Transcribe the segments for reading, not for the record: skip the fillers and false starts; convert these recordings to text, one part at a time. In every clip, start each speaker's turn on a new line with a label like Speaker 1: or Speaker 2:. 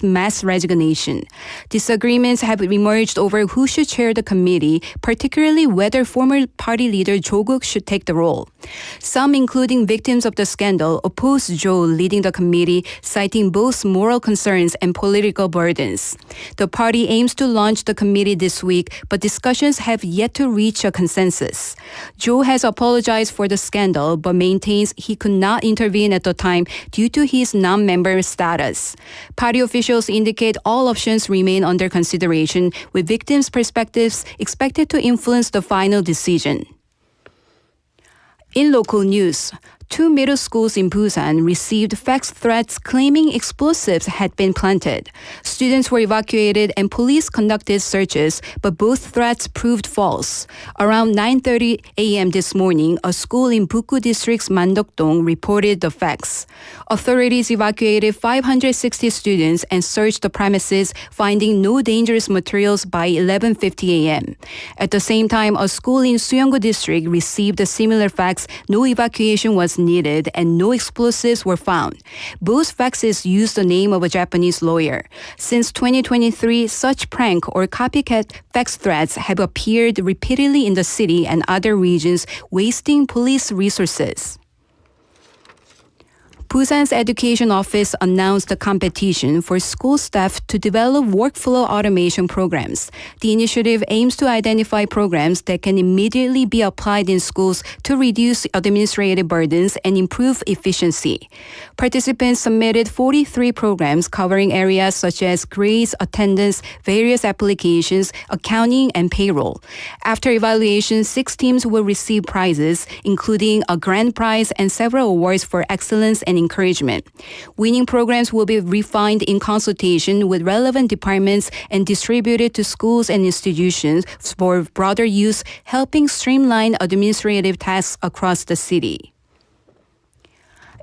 Speaker 1: mass resignation. Disagreements have emerged over who should chair the committee, particularly whether former party leader Jo Guk should take the role. Some, including victims of the scandal, oppose Jo leading the committee, citing both moral concerns and political burdens. The party aims to launch the committee this week, but discussions have yet to reach a consensus. Jo has apologized for the scandal, but maintains he could not intervene at the time due to his non-member status. Party officials indicate all options remain under consideration, with victims' perspectives expected to influence the final decision. In local news, 2 middle schools in Busan received fax threats claiming explosives had been planted. Students were evacuated and police conducted searches, but both threats proved false. Around 9:30 a.m. this morning, a school in Bukgu District's Mandokdong reported the fax. Authorities evacuated 560 students and searched the premises, finding no dangerous materials by 11:50 a.m. At the same time, a school in Suyeonggu District received a similar fax. No evacuation was needed and no explosives were found. Both faxes used the name of a Japanese lawyer. Since 2023, such prank or copycat fax threats have appeared repeatedly in the city and other regions, wasting police resources. Busan's Education Office announced a competition for school staff to develop workflow automation programs. The initiative aims to identify programs that can immediately be applied in schools to reduce administrative burdens and improve efficiency. Participants submitted 43 programs covering areas such as grades, attendance, various applications, accounting, and payroll. After evaluation, 6 teams will receive prizes, including a grand prize and several awards for excellence and encouragement. Winning programs will be refined in consultation with relevant departments and distributed to schools and institutions for broader use, helping streamline administrative tasks across the city.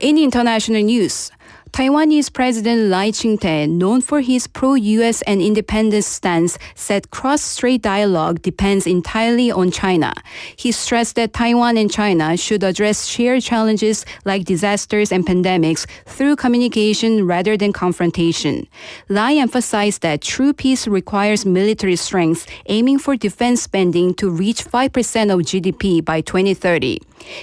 Speaker 1: In international news, Taiwanese President Lai Ching-te, known for his pro-U.S. and independence stance, said cross-strait dialogue depends entirely on China. He stressed that Taiwan and China should address shared challenges like disasters and pandemics through communication rather than confrontation. Lai emphasized that true peace requires military strength, aiming for defense spending to reach 5% of GDP by 2030.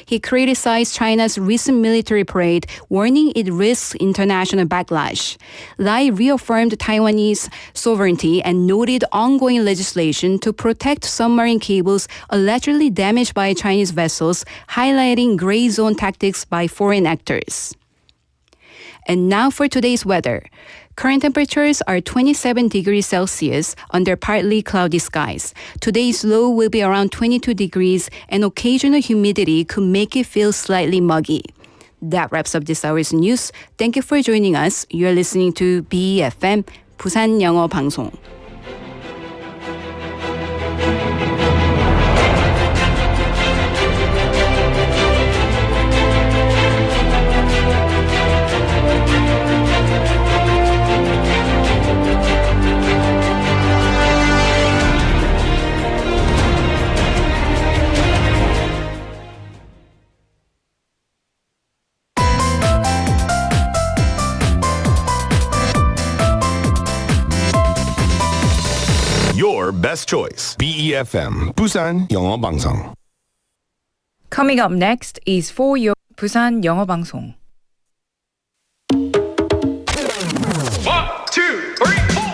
Speaker 1: He criticized China's recent military parade, warning it risks international backlash. Lai reaffirmed Taiwanese sovereignty and noted ongoing legislation to protect submarine cables allegedly damaged by Chinese vessels, highlighting gray zone tactics by foreign actors. And now for today's weather. Current temperatures are 27 degrees Celsius under partly cloudy skies. Today's low will be around 22 degrees and occasional humidity could make it feel slightly muggy. That wraps up this hour's news. Thank you for joining us. You're listening to BEFM, 부산영어방송.
Speaker 2: Your best choice. BEFM, Busan 영어방송.
Speaker 3: Coming up next is For Your Busan 영어방송.
Speaker 2: 1, 2, 3, 4.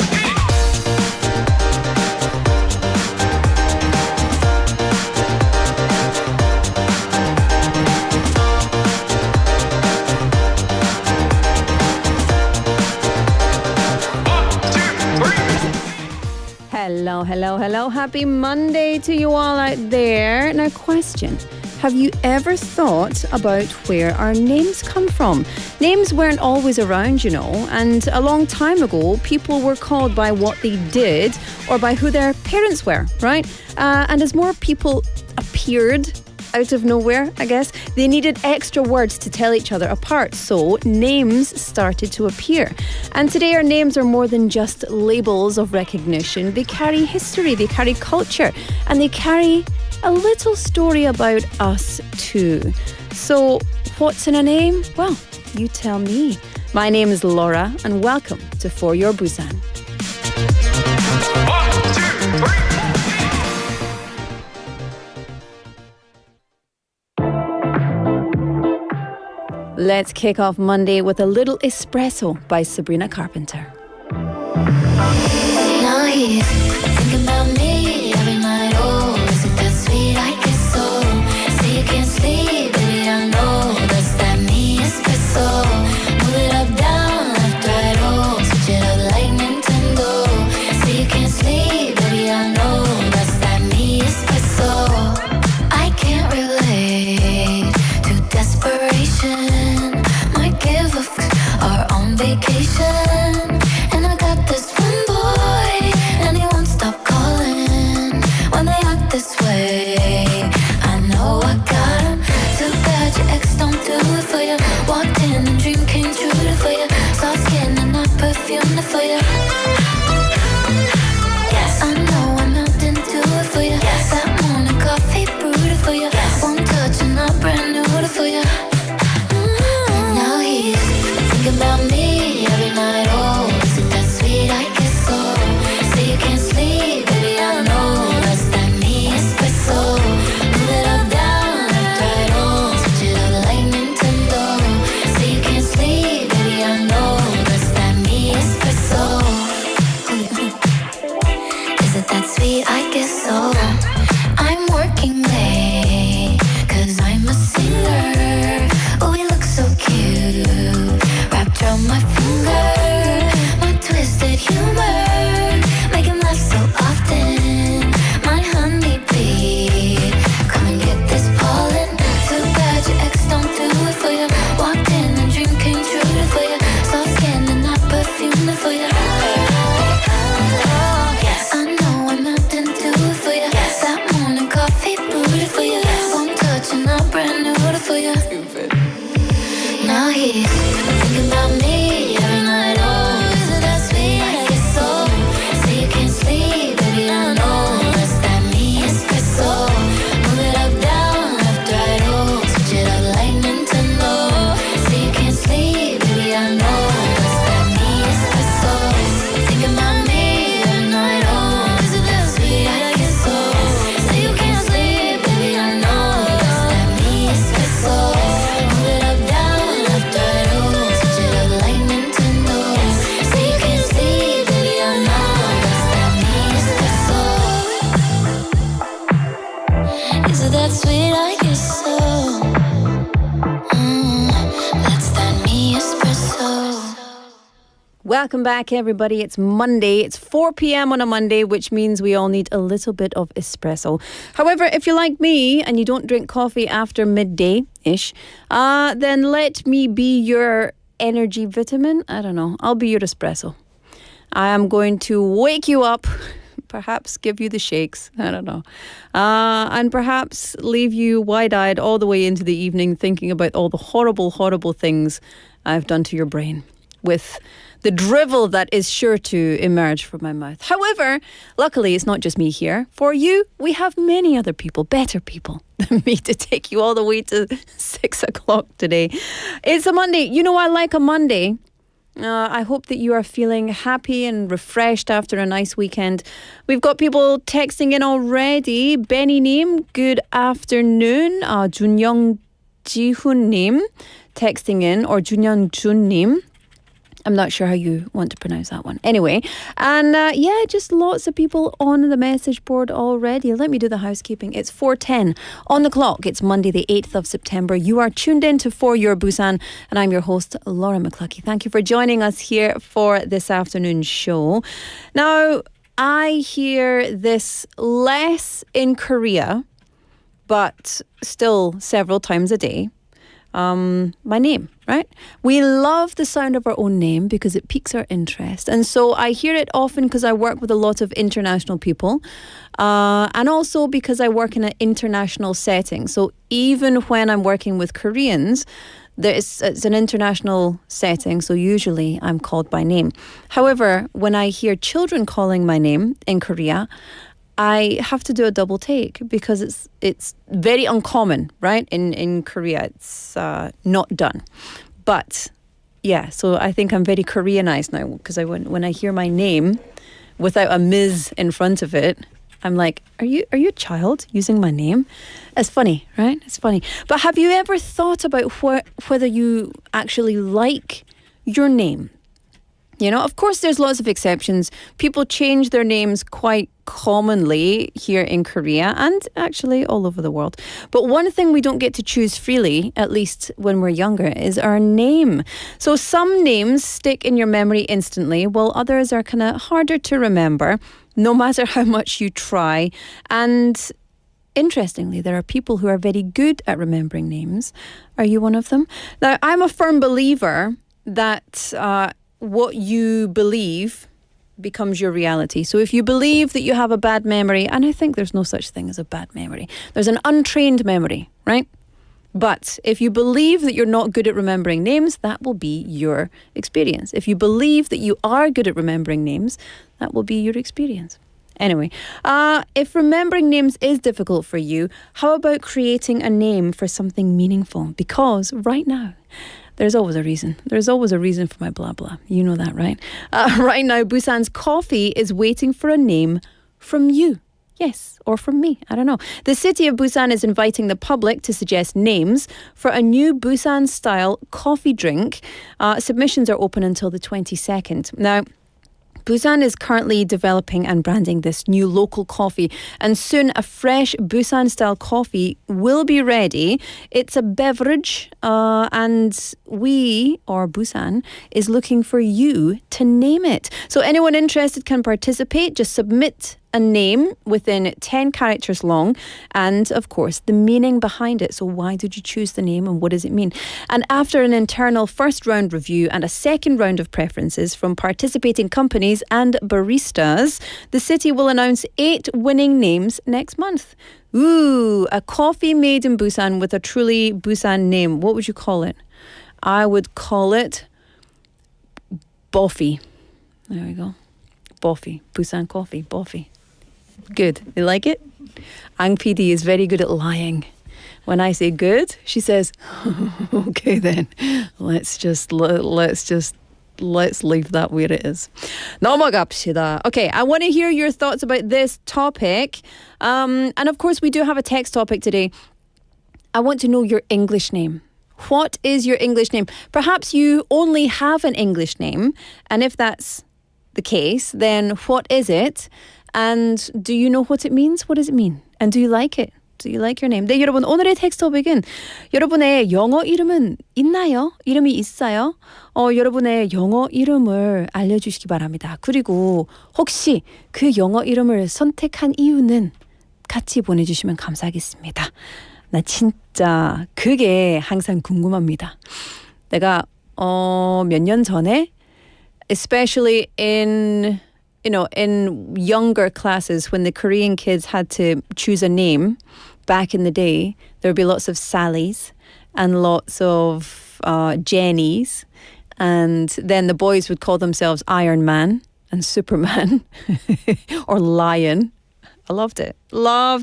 Speaker 4: Hello. Happy Monday to you all out there. Now, question. Have you ever thought about where our names come from? Names weren't always around, and a long time ago, people were called by what they did or by who their parents were, right? And as more people appeared out of nowhere, I guess, they needed extra words to tell each other apart, so names started to appear. And today our names are more than just labels of recognition. They carry history, they carry culture, and they carry a little story about us too. So what's in a name? Well, you tell me. My name is Laura, and welcome to For Your Busan.
Speaker 2: 1, 2, 3.
Speaker 4: Let's kick off Monday with a little espresso by Sabrina Carpenter.
Speaker 5: Now he's thinking about me every night. Oh, is it that sweet? I guess so. Say you can't sleep, baby, I know that's that me espresso. Move it up, down, left, right, oh, switch it up like Nintendo. Say you can't sleep, baby, I know that's that me espresso. I can't relate to desperation. Might give a are on vacation, and I got this one boy, and he won't stop calling when they act this way. I know I got him. Too bad your ex don't do it for you. Walked in and dream came true for you. Soft skin and not perfume for you. Yes, I know I'm out and do it for you. Yes, that morning coffee brewed for you. Yes, one touch and not brand new for you. Now he's thinking about me every night. Oh, is it that sweet? I guess so. Say you can't sleep, baby, I know that's that me espresso. Move it up, down, left, right, oh, switch it up like Nintendo. Say you can't sleep, baby, I know that's that me espresso. Is it that sweet? I guess so. I'm working late, 'cause I'm a singer. Oh, we look so cute, wrapped around my finger. My twisted humor, make him laugh so often. My honeybee, come and get this pollen. Too bad your ex don't do it for you. Walked in and dream came true for you. Soft skin and not perfume for you. Yes, I know I'm out and do it for you. Yes, that morning coffee brewed for you. One touch and not brand new for you. Now he's thinking about me every night. Oh, is it that sweet? I guess so. Say you can't sleep, baby, I know that's that me espresso. Move it up, down, left, right, oh, switch it up like Nintendo. Say you can't sleep, baby, I know that's that me espresso. Thinking about me every night. Oh, is it that sweet? I guess so. Say you can't sleep, baby, I know that's that me espresso. Move it up, down, left, right, oh, switch it up like Nintendo. Say you can't sleep, baby, I know that's that me espresso. Is it that sweet? I guess so. That's that me espresso.
Speaker 4: Welcome back, everybody. It's Monday. It's 4 p.m. on a Monday, which means we all need a little bit of espresso. However, if you're like me and you don't drink coffee after midday-ish, then let me be your energy vitamin. I don't know. I'll be your espresso. I am going to wake you up, perhaps give you the shakes. I don't know. And perhaps leave you wide-eyed all the way into the evening thinking about all the horrible, horrible things I've done to your brain with the drivel that is sure to emerge from my mouth. However, luckily it's not just me here. For you, we have many other people, better people than me, to take you all the way to 6 o'clock today. It's a Monday. You know, I like a Monday. I hope that you are feeling happy and refreshed after a nice weekend. We've got people texting in already. Benny Nim, good afternoon. Junyoung Ji-hun Nim texting in, or Junyoung Jun Nim. I'm not sure how you want to pronounce that one. Anyway, and yeah, just lots of people on the message board already. Let me do the housekeeping. It's 4:10 on the clock. It's Monday, the 8th of September. You are tuned in to For Your Busan, and I'm your host, Laura McCluckey. Thank you for joining us here for this afternoon show. Now, I hear this less in Korea, but still several times a day. My name, right? We love the sound of our own name because it piques our interest. And so I hear it often because I work with a lot of international people, and also because I work in an international setting. So even when I'm working with Koreans, it's an international setting, so usually I'm called by name. However, when I hear children calling my name in Korea, I have to do a double take because it's very uncommon, right? In Korea, it's not done. But yeah, so I think I'm very Koreanized now because when I hear my name without a Ms. in front of it, I'm like, are you a child using my name? It's funny, right? It's funny. But have you ever thought about whether you actually like your name? You know, of course, there's lots of exceptions. People change their names quite commonly here in Korea and actually all over the world. But one thing we don't get to choose freely, at least when we're younger, is our name. So some names stick in your memory instantly, while others are kind of harder to remember, no matter how much you try. And interestingly, there are people who are very good at remembering names. Are you one of them? Now, I'm a firm believer that what you believe becomes your reality. So if you believe that you have a bad memory, and I think there's no such thing as a bad memory, there's an untrained memory, right? But if you believe that you're not good at remembering names, that will be your experience. If you believe that you are good at remembering names, that will be your experience. Anyway, if remembering names is difficult for you, how about creating a name for something meaningful? Because right now, there's always a reason. There's always a reason for my blah blah. You know that, right? Right now, Busan's coffee is waiting for a name from you. Yes, or from me. I don't know. The city of Busan is inviting the public to suggest names for a new Busan-style coffee drink. Submissions are open until the 22nd. Now, Busan is currently developing and branding this new local coffee, and soon a fresh Busan-style coffee will be ready. It's a beverage, and we, or Busan, is looking for you to name it. So anyone interested can participate. Just submit a name within 10 characters long and, of course, the meaning behind it. So why did you choose the name and what does it mean? And after an internal first round review and a second round of preferences from participating companies and baristas, the city will announce 8 winning names next month. Ooh, a coffee made in Busan with a truly Busan name. What would you call it? I would call it Boffy. There we go. Boffy. Busan coffee. Boffy. Good. You like it? Ang PD is very good at lying. When I say good, she says, okay then, let's leave that where it is. 넘어갑시다. Okay, I want to hear your thoughts about this topic. And of course, we do have a text topic today. I want to know your English name. What is your English name? Perhaps you only have an English name. And if that's the case, then what is it? And do you know what it means? What does it mean? And do you like it? Do you like your name? 네, 여러분, 오늘의 텍스트 토픽은 여러분의 영어 이름은 있나요? 이름이 있어요? 여러분의 영어 이름을 알려주시기 바랍니다. 그리고 혹시 그 영어 이름을 선택한 이유는 같이 보내주시면 감사하겠습니다. 나 진짜 그게 항상 궁금합니다. 내가 몇 년 전에 especially in younger classes when the Korean kids had to choose a name back in the day, there would be lots of Sallys and lots of Jennies, and then the boys would call themselves Iron Man and Superman or Lion. I loved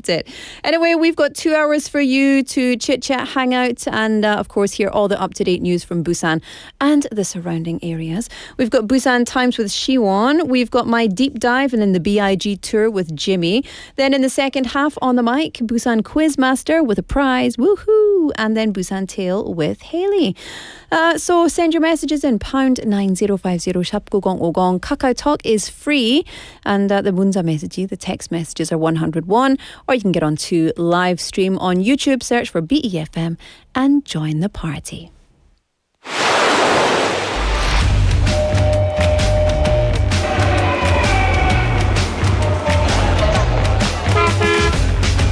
Speaker 4: it. Anyway, we've got 2 hours for you to chit-chat, hang out, and of course hear all the up-to-date news from Busan and the surrounding areas. We've got Busan Times with Siwon. We've got my deep dive and then the B.I.G Tour with Jimmy. Then in the second half on the mic, Busan Quizmaster with a prize. Woohoo! And then Busan Tale with Haley. So send your messages in #9050 샵 9050. Kakao Talk is free, and the 문자 message, the text messages are 101, or you can get onto live stream on YouTube, search for BEFM and join the party.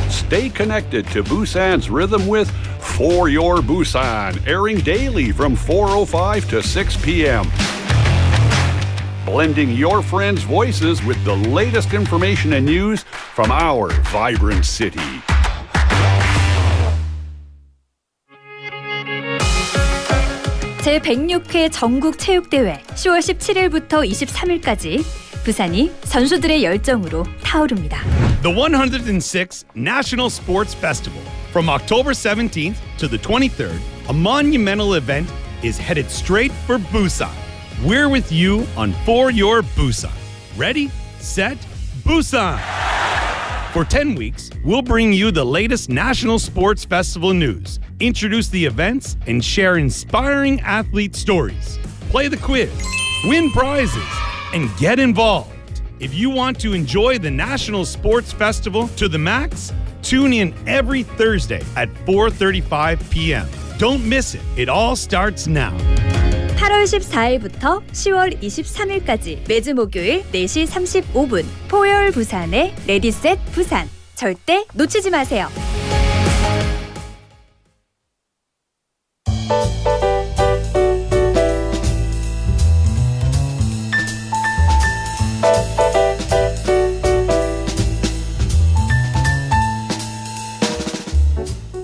Speaker 6: Stay connected to Busan's rhythm with For Your Busan, airing daily from 4:05 to 6 p.m. Blending your friends' voices with the latest information and news from our vibrant city.
Speaker 7: 제106회 전국체육대회 10월 17일부터 23일까지 부산이 선수들의 열정으로 타오릅니다.
Speaker 8: The 106th National Sports Festival. From October 17th to the 23rd, a monumental event is headed straight for Busan. We're with you on For Your Busan. Ready, set, Busan! For 10 weeks, we'll bring you the latest National Sports Festival news, introduce the events, and share inspiring athlete stories. Play the quiz, win prizes, and get involved. If you want to enjoy the National Sports Festival to the max, tune in every Thursday at 4:35 p.m. Don't miss it. It all starts now.
Speaker 7: 8월 14일부터 10월 23일까지 매주 목요일 4시 35분 포열 부산의 레디셋 부산. 절대 놓치지 마세요.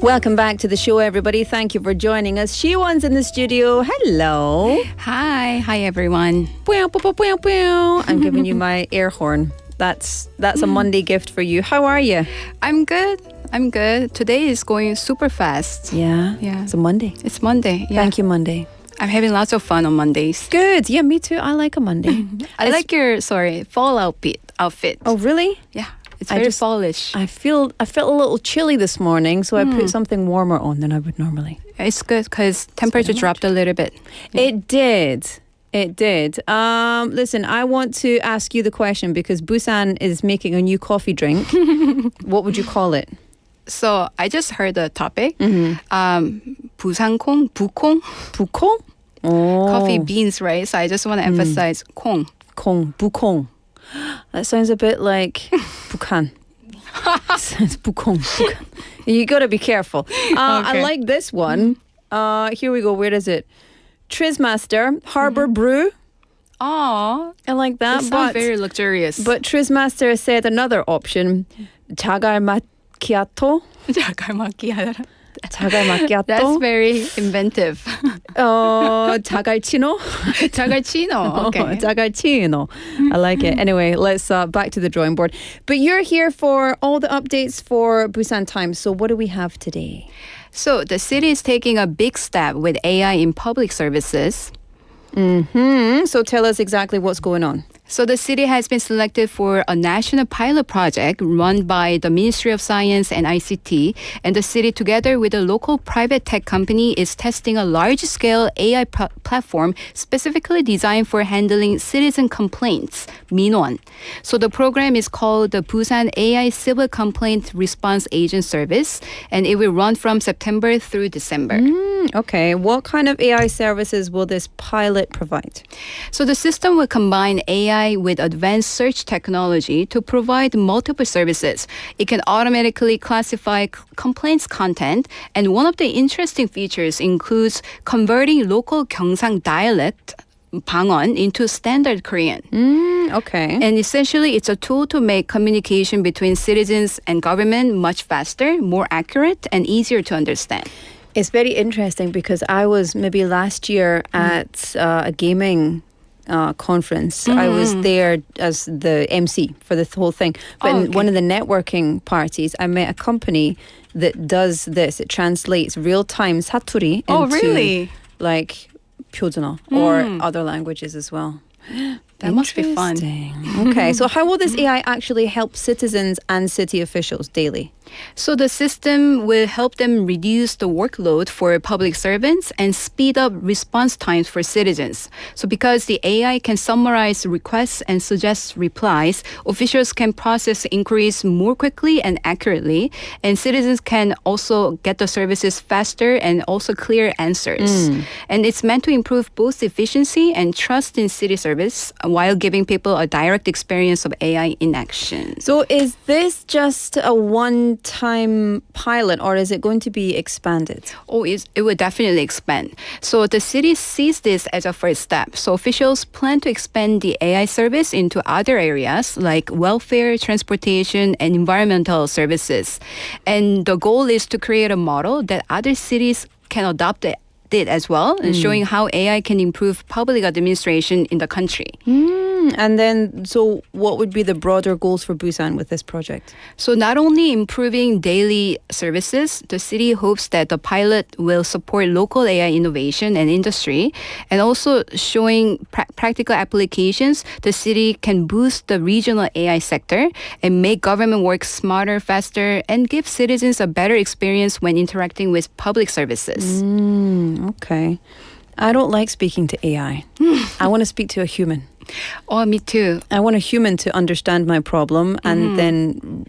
Speaker 4: Welcome back to the show, everybody. Thank you for joining us. Siwon's in the studio. Hello.
Speaker 1: Hi everyone.
Speaker 4: I'm giving you my air horn. That's a Monday gift for you. How are you?
Speaker 1: I'm good. Today is going super fast.
Speaker 4: Yeah. It's a Monday.
Speaker 1: It's Monday. Yeah.
Speaker 4: Thank you, Monday.
Speaker 1: I'm having lots of fun on Mondays.
Speaker 4: Good. Yeah, me too. I like a Monday.
Speaker 1: I like your fall outfit.
Speaker 4: Oh, really?
Speaker 1: Yeah. It's very fallish.
Speaker 4: I felt a little chilly this morning, so I put something warmer on than I would normally.
Speaker 1: It's good because temperature dropped a little bit.
Speaker 4: It did. Listen, I want to ask you the question because Busan is making a new coffee drink. What would you call it?
Speaker 1: So I just heard the topic. 부산콩, 부콩.
Speaker 4: 부콩? Oh.
Speaker 1: Coffee beans, right? So I just want to emphasize 콩.
Speaker 4: 콩, 부콩. That sounds a bit like Bukhan. Sounds bukkong. You got to be careful. I like this one. Here we go. Where is it? Trizmaster Harbor Brew.
Speaker 1: Oh,
Speaker 4: I like that.
Speaker 1: It sounds very luxurious.
Speaker 4: But Trizmaster said another option. 자갈 macchiato.
Speaker 1: 자갈 macchiato.
Speaker 4: 자갈 macchiato.
Speaker 1: That's very inventive.
Speaker 4: 자갈치노.
Speaker 1: 자갈치노. Okay.
Speaker 4: 자갈치노. I like it. Anyway, let's back to the drawing board. But you're here for all the updates for Busan Times. So what do we have today?
Speaker 1: So the city is taking a big step with AI in public services.
Speaker 4: So tell us exactly what's going on.
Speaker 1: So the city has been selected for a national pilot project run by the Ministry of Science and ICT, and the city, together with a local private tech company, is testing a large-scale AI platform specifically designed for handling citizen complaints, MON. So the program is called the Busan AI Civil Complaint Response Agent Service, and it will run from September through December.
Speaker 4: Okay, what kind of AI services will this pilot provide?
Speaker 1: So the system will combine AI with advanced search technology to provide multiple services. It can automatically classify complaints content, and one of the interesting features includes converting local Gyeongsang dialect 방언 into standard Korean.
Speaker 4: Okay.
Speaker 1: And essentially, it's a tool to make communication between citizens and government much faster, more accurate, and easier to understand.
Speaker 4: It's very interesting because I was maybe last year at a gaming conference. I was there as the MC for the whole thing. But in one of the networking parties, I met a company that does this. It translates real-time 사투리 into like 표준어 or other languages as well.
Speaker 1: That must be fun.
Speaker 4: Okay, so how will this AI actually help citizens and city officials daily?
Speaker 1: So the system will help them reduce the workload for public servants and speed up response times for citizens. So because the AI can summarize requests and suggest replies, officials can process inquiries more quickly and accurately, and citizens can also get the services faster and also clear answers. And it's meant to improve both efficiency and trust in city service while giving people a direct experience of AI in action.
Speaker 4: So is this just a one-time pilot or is it going to be expanded?
Speaker 1: Oh, it will definitely expand. So the city sees this as a first step. So officials plan to expand the AI service into other areas like welfare, transportation, and environmental services. And the goal is to create a model that other cities can adopt it as well, and showing how AI can improve public administration in the country.
Speaker 4: And then, so what would be the broader goals for Busan with this project?
Speaker 1: So not only improving daily services, the city hopes that the pilot will support local AI innovation and industry, and also showing practical applications. The city can boost the regional AI sector and make government work smarter, faster, and give citizens a better experience when interacting with public services.
Speaker 4: Okay. I don't like speaking to AI. I want to speak to a human.
Speaker 1: Oh, me too.
Speaker 4: I want a human to understand my problem and then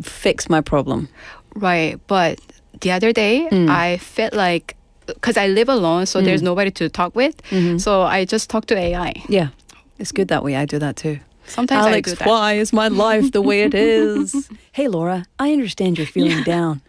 Speaker 4: fix my problem.
Speaker 1: Right. But the other day, I felt like, because I live alone, so there's nobody to talk with. So I just talk to AI.
Speaker 4: Yeah. It's good that way. I do that too.
Speaker 1: Sometimes
Speaker 4: Alex,
Speaker 1: I do that.
Speaker 4: why is my life the way it is? Hey, Laura, I understand you're feeling down.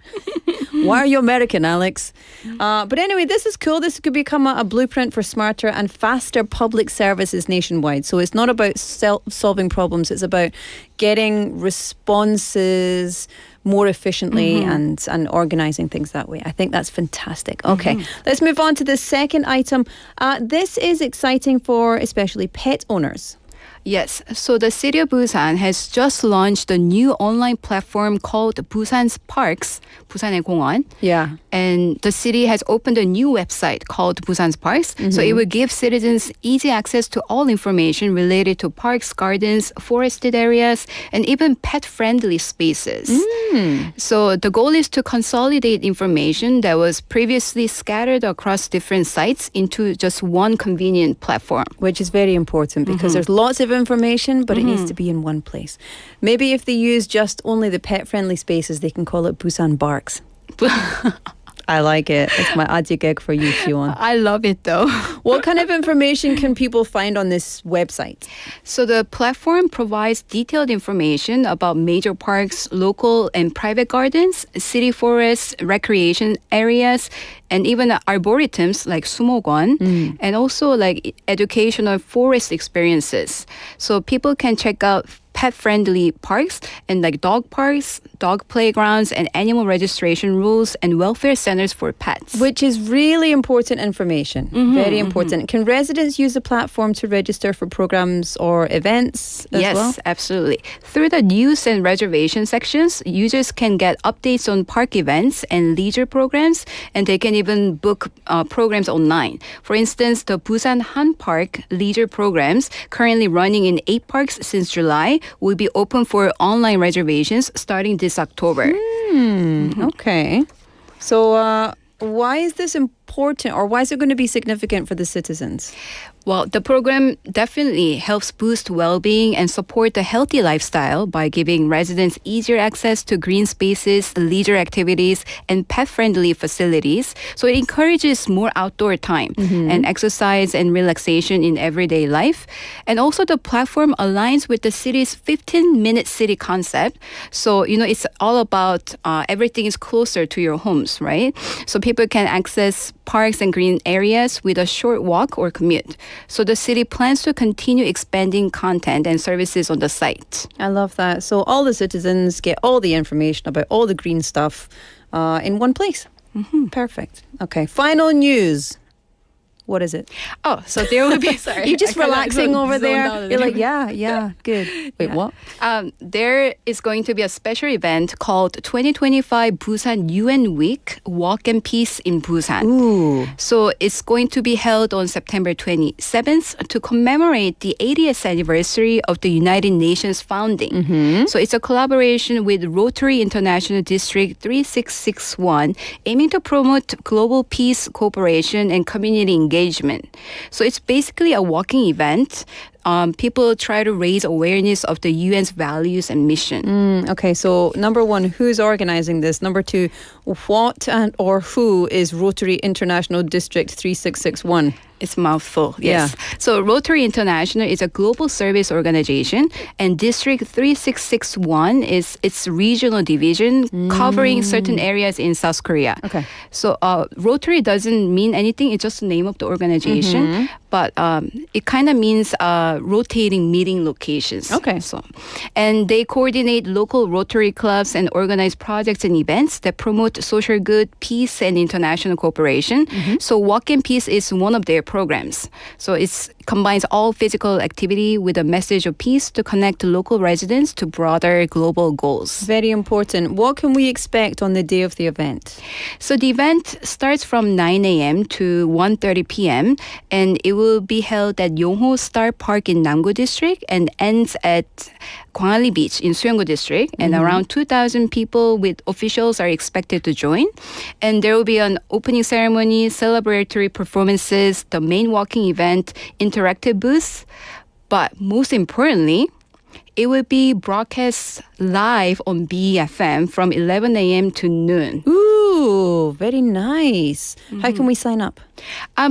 Speaker 4: Why are you American, Alex? But anyway, this is cool. This could become a blueprint for smarter and faster public services nationwide. So it's not about solving problems. It's about getting responses more efficiently and organising things that way. I think that's fantastic. Okay, let's move on to the second item. This is exciting for especially pet owners.
Speaker 1: Yes, so the city of Busan has just launched a new online platform called Busan's Parks, 부산의 공원.
Speaker 4: Yeah.
Speaker 1: And the city has opened a new website called Busan's Parks. So it will give citizens easy access to all information related to parks, gardens, forested areas, and even pet-friendly spaces. So the goal is to consolidate information that was previously scattered across different sites into just one convenient platform.
Speaker 4: Which is very important because there's lots of information, but it needs to be in one place. Maybe if they use just only the pet-friendly spaces, they can call it Busan Barks. I like it. It's my aji gag for you, Siwon.
Speaker 1: I love it though.
Speaker 4: What kind of information can people find on this website?
Speaker 1: So the platform provides detailed information about major parks, local and private gardens, city forests, recreation areas, and even arboretums like 수목원, and also like educational forest experiences. So people can check out pet-friendly parks and like dog parks, dog playgrounds, and animal registration rules and welfare centers for pets.
Speaker 4: Which is really important information. Very important. Can residents use the platform to register for programs or events as well?
Speaker 1: Yes, absolutely. Through the news and reservation sections, users can get updates on park events and leisure programs, and they can even book programs online. For instance, the Busan Han Park leisure programs, currently running in 8 parks since July, will be open for online reservations starting this October.
Speaker 4: Okay. So why is this important, or why is it going to be significant for the citizens?
Speaker 1: Well, the program definitely helps boost well-being and support the healthy lifestyle by giving residents easier access to green spaces, leisure activities, and pet-friendly facilities. So it encourages more outdoor time and exercise and relaxation in everyday life. And also the platform aligns with the city's 15-minute city concept. So, it's all about everything is closer to your homes, right? So people can access parks and green areas with a short walk or commute. So the city plans to continue expanding content and services on the site.
Speaker 4: I love that. So all the citizens get all the information about all the green stuff in one place. Perfect. Okay. Final news. What is it?
Speaker 1: Oh, so there will be, sorry.
Speaker 4: You're just relaxing over there. You're like, yeah, good. Wait, what?
Speaker 1: There is going to be a special event called 2025 Busan UN Week, Walk and Peace in Busan.
Speaker 4: Ooh.
Speaker 1: So it's going to be held on September 27th to commemorate the 80th anniversary of the United Nations founding. So it's a collaboration with Rotary International District 3661, aiming to promote global peace, cooperation, and community engagement. So it's basically a walking event. People try to raise awareness of the UN's values and mission.
Speaker 4: Okay, so number 1, who's organizing this? Number 2, what or who is Rotary International District 3661?
Speaker 1: It's a mouthful, yes.
Speaker 4: Yeah.
Speaker 1: So Rotary International is a global service organization, and District 3661 is its regional division covering certain areas in South Korea.
Speaker 4: Okay.
Speaker 1: So Rotary doesn't mean anything. It's just the name of the organization. but it kind of means rotating meeting locations.
Speaker 4: Okay.
Speaker 1: And they coordinate local Rotary clubs and organize projects and events that promote social good, peace, and international cooperation. So Walk in Peace is one of their programs. So it combines all physical activity with a message of peace to connect local residents to broader global goals.
Speaker 4: Very important. What can we expect on the day of the event?
Speaker 1: So the event starts from 9 a.m. to 1:30 p.m. and it will be held at Yongho Star Park in Namgu District and ends at Gwangali Beach in Suyeonggo District. And around 2,000 people with officials are expected to join. And there will be an opening ceremony, celebratory performances, the main walking event, interactive booths. But most importantly, it will be broadcast live on BFM from 11 a.m. to noon.
Speaker 4: Ooh, very nice. How can we sign up?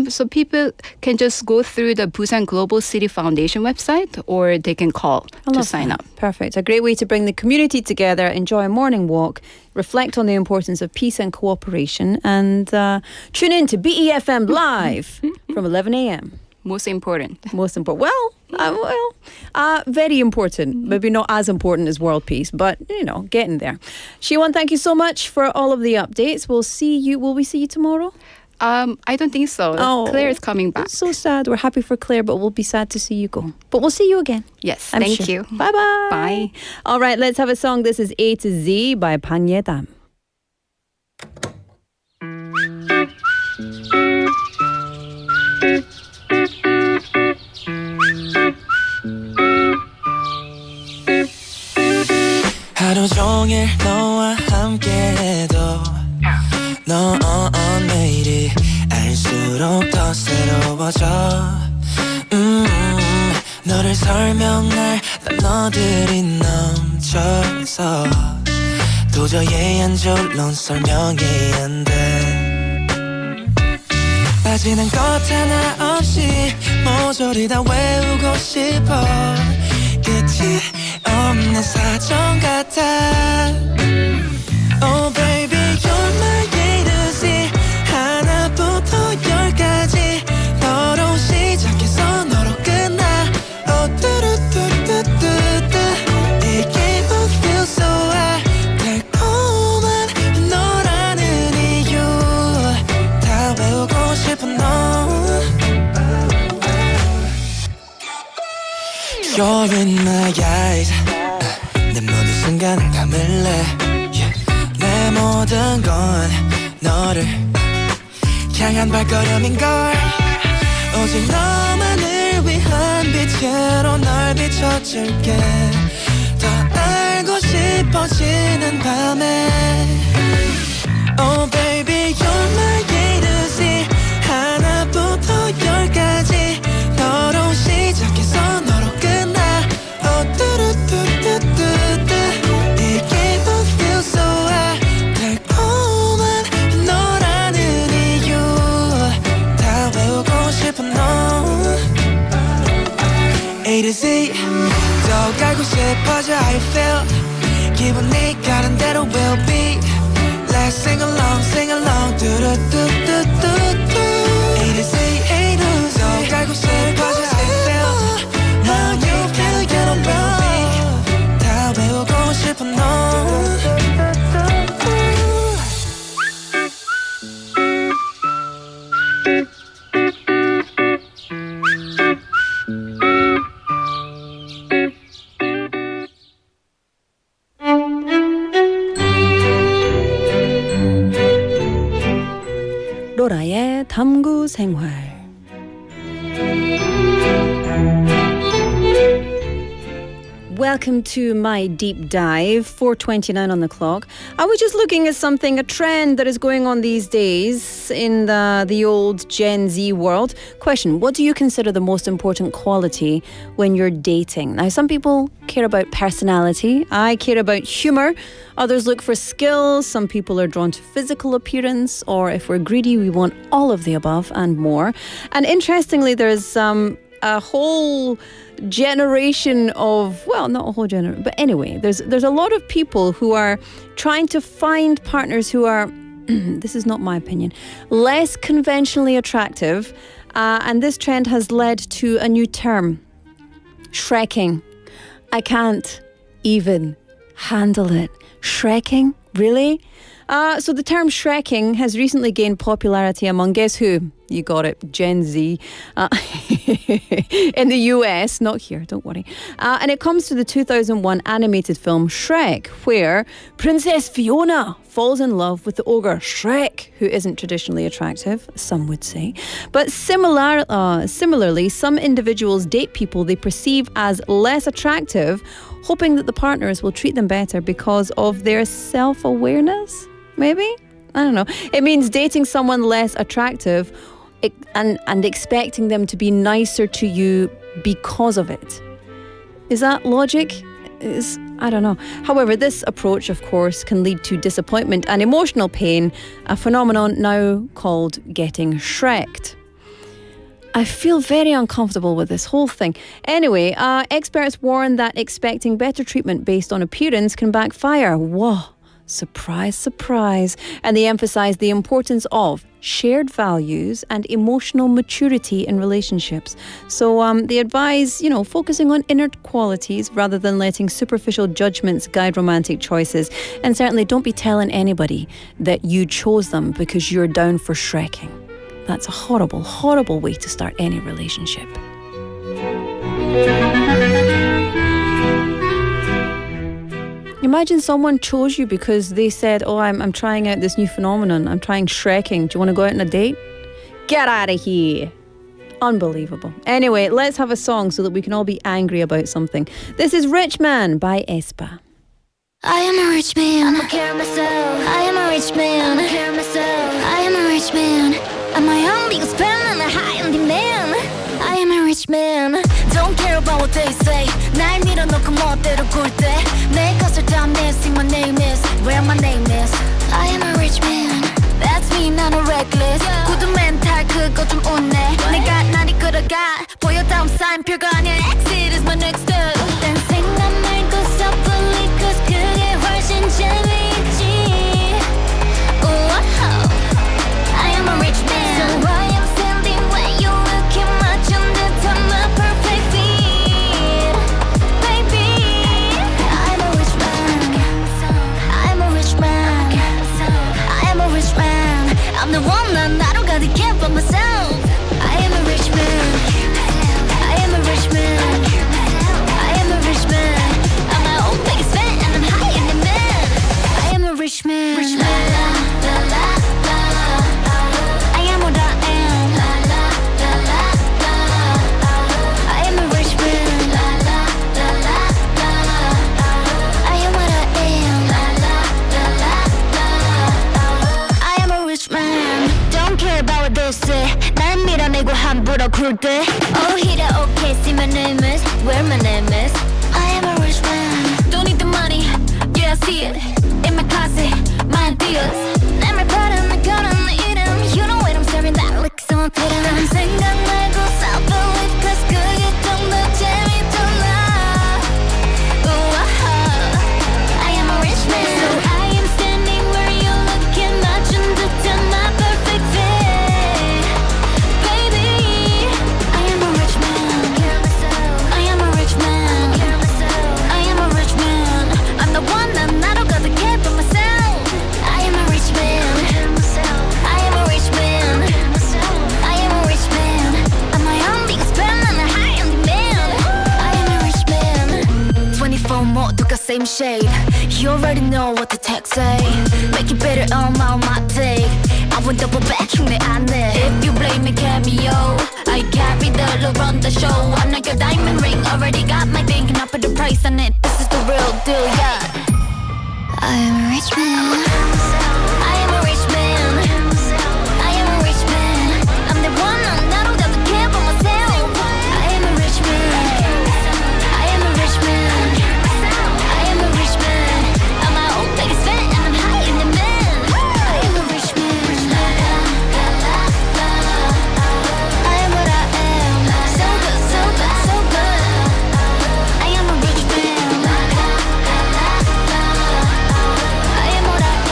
Speaker 1: So people can just go through the Busan Global City Foundation website or they can call to sign up.
Speaker 4: Perfect. A great way to bring the community together, enjoy a morning walk, reflect on the importance of peace and cooperation, and tune in to BEFM Live from 11 a.m.
Speaker 1: Most important.
Speaker 4: Most important. Very important. Maybe not as important as world peace, but getting there. Siwon, thank you so much for all of the updates. Will we see you tomorrow?
Speaker 1: I don't think so. Claire is coming back.
Speaker 4: It's so sad. We're happy for Claire, but we'll be sad to see you go. But we'll see you again.
Speaker 1: Yes,
Speaker 4: I'm
Speaker 1: thank
Speaker 4: sure.
Speaker 1: you.
Speaker 4: Bye-bye.
Speaker 1: Bye.
Speaker 4: All right, let's have a song. This is A to Z by Panyedam.
Speaker 9: 하루 종일 너와 함께해도 넌 매일이 알수록 더 새로워져 너를 설명할 단어들이 넘쳐서 도저히 한 줄로 설명이 안 돼 빠지는 것 하나 없이 모조리 다 외우고 싶어 끝이 없는 사정 같아 Oh baby you're my A to Z 하나부터 열까지 너로 시작해서 너로 끝나 Oh 뚜루뚜뚜뚜뚜 이 기분 feel so high 달콤한 너라는 이유 다 외우고 싶은 너 You're in my eyes 내 모든 순간을 담을래 내 모든 건 너를 향한 발걸음인걸 오직 너만을 위한 빛으로 널 비춰줄게 더 알고 싶어지는 밤에 Oh baby you're my A to Z 하나부터 열까지 너로 시작해서 너로 끝나 Oh 뚜루뚜뚜뚜뚜 이 기분 feel so high 달콤한 너라는 이유 다 외우고 싶은 너 A to Z 더 가고 싶어져 how you feel 기분이 가는 대로 will be Let's sing along 뚜루뚜뚜뚜뚜 A to Z A to Z 더 가고 싶어져 how you feel Now you feel get on will be 다 외우고 싶은 너
Speaker 4: 로라의 탐구생활. Welcome to my deep dive, 4:29 on the clock. I was just looking at something, a trend that is going on these days in the old Gen Z world. Question, what do you consider the most important quality when you're dating? Now, some people care about personality. I care about humor. Others look for skills. Some people are drawn to physical appearance. Or if we're greedy, we want all of the above and more. And interestingly, there's a whole generation of, well, not a whole generation, but anyway, there's a lot of people who are trying to find partners who are this is not my opinion, less conventionally attractive And this trend has led to a new term, Shrekking. I can't even handle it. Shrekking? Really? So the term Shrekking has recently gained popularity among, guess who? You got it, Gen Z. In the US, not here, don't worry. And it comes to the 2001 animated film Shrek, where Princess Fiona falls in love with the ogre Shrek, who isn't traditionally attractive, some would say. But similarly, some individuals date people they perceive as less attractive, hoping that the partners will treat them better because of their self-awareness, maybe? I don't know. It means dating someone less attractive and expecting them to be nicer to you because of it. Is that logic? I don't know. However, this approach, of course, can lead to disappointment and emotional pain, a phenomenon now called getting Shreked. I feel very uncomfortable with this whole thing. Anyway, experts warn that expecting better treatment based on appearance can backfire. Whoa. Surprise, surprise. And they emphasize the importance of shared values and emotional maturity in relationships. So they advise, focusing on inner qualities rather than letting superficial judgments guide romantic choices. And certainly don't be telling anybody that you chose them because you're down for Shrekking. That's a horrible, horrible way to start any relationship. Imagine someone chose you because they said, I'm trying out this new phenomenon. I'm trying Shrekking. Do you want to go out on a date? Get out of here. Unbelievable. Anyway, let's have a song so that we can all be angry about something. This is Rich Man by aespa.
Speaker 5: I am a rich man. I'ma care myself. I am a rich man. I'ma care myself. I am a rich man. I'm my own biggest fan and a high on demand. I am a rich man. Don't care about what they say. 날 밀어놓고 멋대로 굴대. 내 것을 다 missing. My name is where my name is. I am a rich man. That's me, 나는 reckless. 구두 멘탈 그거 좀 웃네. 내가 날 이끌어가. 보여 다음 사인표가 아니야. Exit is my next step. 딴 생각 말고 섣불리 cause 그게 훨씬 재미있지. I am a rich man. So I am standing where you looking much under my perfect feet. Baby, I'm a rich man. I'm a rich man. I'm a rich man. I'm the one 난 나로 가득해 by myself. I am a rich man. I am a rich man. I am a rich man. I'm my own biggest fan and I'm high in demand. I am a rich man. Rich man. La, la, la. 날 밀어내고 함부로 굴 때 Oh hit it okay see my name is where my name is I am a rich man Don't need the money yeah I see it in my closet my ideas 내 말 바른 내 걸은 내 이름 You know what I'm serving that look so appealing 난 생각 말고 self-belief cause 그게 좀 더 재밌잖아 I am a rich man So I am standing where you're looking 맞춘 듯한 my perfect fit Same shade, you already know what the text say. Make it better on my take. I won't double back 내 안에. If you blame me cameo, I carry the look on the show. I'm like your diamond ring, already got my thing. Can I put the price on it? This is the real deal, yeah. I am a rich man. I am a rich man. I am a rich man. I'm the one I'm not all that care for myself. I am a rich man. I am a rich man. Biggest fan and I'm high in demand. I am a rich man. I am what I am. So good, so good, so good. I am a rich man. I am what I am.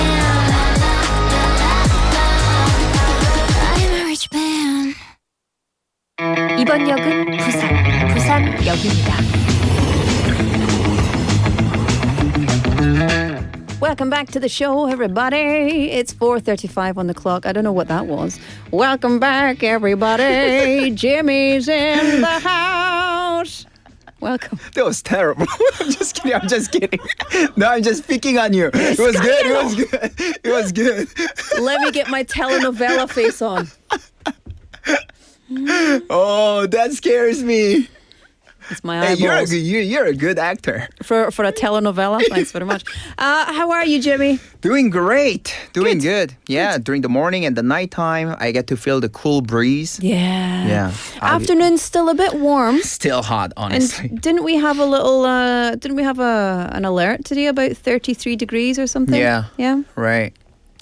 Speaker 3: 여기입니다.
Speaker 4: Welcome back to the show, everybody. It's 4:35 on the clock. I don't know what that was. Welcome back, everybody. Jimmy's in the house. Welcome.
Speaker 10: That was terrible. I'm just kidding. No, I'm just picking on you. It was good. It was good.
Speaker 4: Let me get my telenovela face on.
Speaker 10: Oh, that scares me.
Speaker 4: It's my
Speaker 10: Hey,
Speaker 4: eyeballs.
Speaker 10: you're a good actor.
Speaker 4: For a telenovela. Thanks very much. How are you, Jimmy?
Speaker 10: Doing great. Doing good. Yeah, during the morning and the nighttime, I get to feel the cool breeze.
Speaker 4: Yeah.
Speaker 10: Yeah.
Speaker 4: Afternoon's still a bit warm.
Speaker 10: Still hot, honestly.
Speaker 4: And didn't we have a little? Didn't we have an alert today about 33 degrees or something?
Speaker 10: Yeah.
Speaker 4: Yeah.
Speaker 10: Right.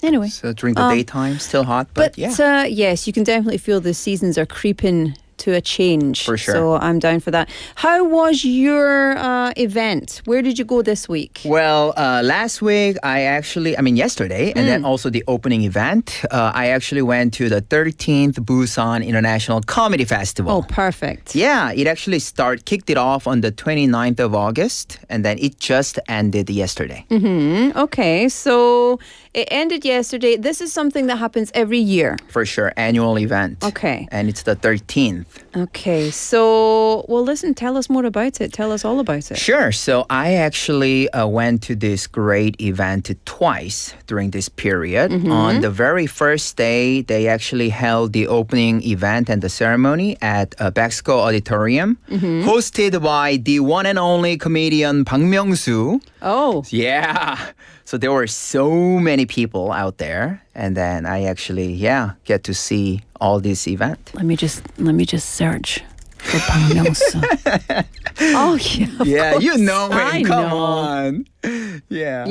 Speaker 4: Anyway.
Speaker 10: So during the daytime, still hot, but yeah.
Speaker 4: Yes, you can definitely feel the seasons are creeping to a change.
Speaker 10: For sure.
Speaker 4: So I'm down for that. How was your event? Where did you go this week?
Speaker 10: Well, last week, yesterday, and then also the opening event, I actually went to the 13th Busan International Comedy Festival.
Speaker 4: Oh, perfect.
Speaker 10: Yeah, it actually kicked it off on the 29th of August, and then it just ended yesterday.
Speaker 4: Okay, so it ended yesterday. This is something that happens every year.
Speaker 10: For sure, annual event.
Speaker 4: Okay.
Speaker 10: And it's the 13th.
Speaker 4: Okay, so, well, listen, tell us more about it. Tell us all about it.
Speaker 10: Sure. So I actually went to this great event twice during this period. On the very first day, they actually held the opening event and the ceremony at Baxco Auditorium, hosted by the one and only comedian Bang Myung-soo.
Speaker 4: Oh.
Speaker 10: Yeah. So there were so many people out there, and then I actually, get to see all this event.
Speaker 4: Let me just search for Bang Myung-soo. Oh, yeah.
Speaker 10: Yeah, you know him.
Speaker 4: I
Speaker 10: Come
Speaker 4: know.
Speaker 10: on. Yeah.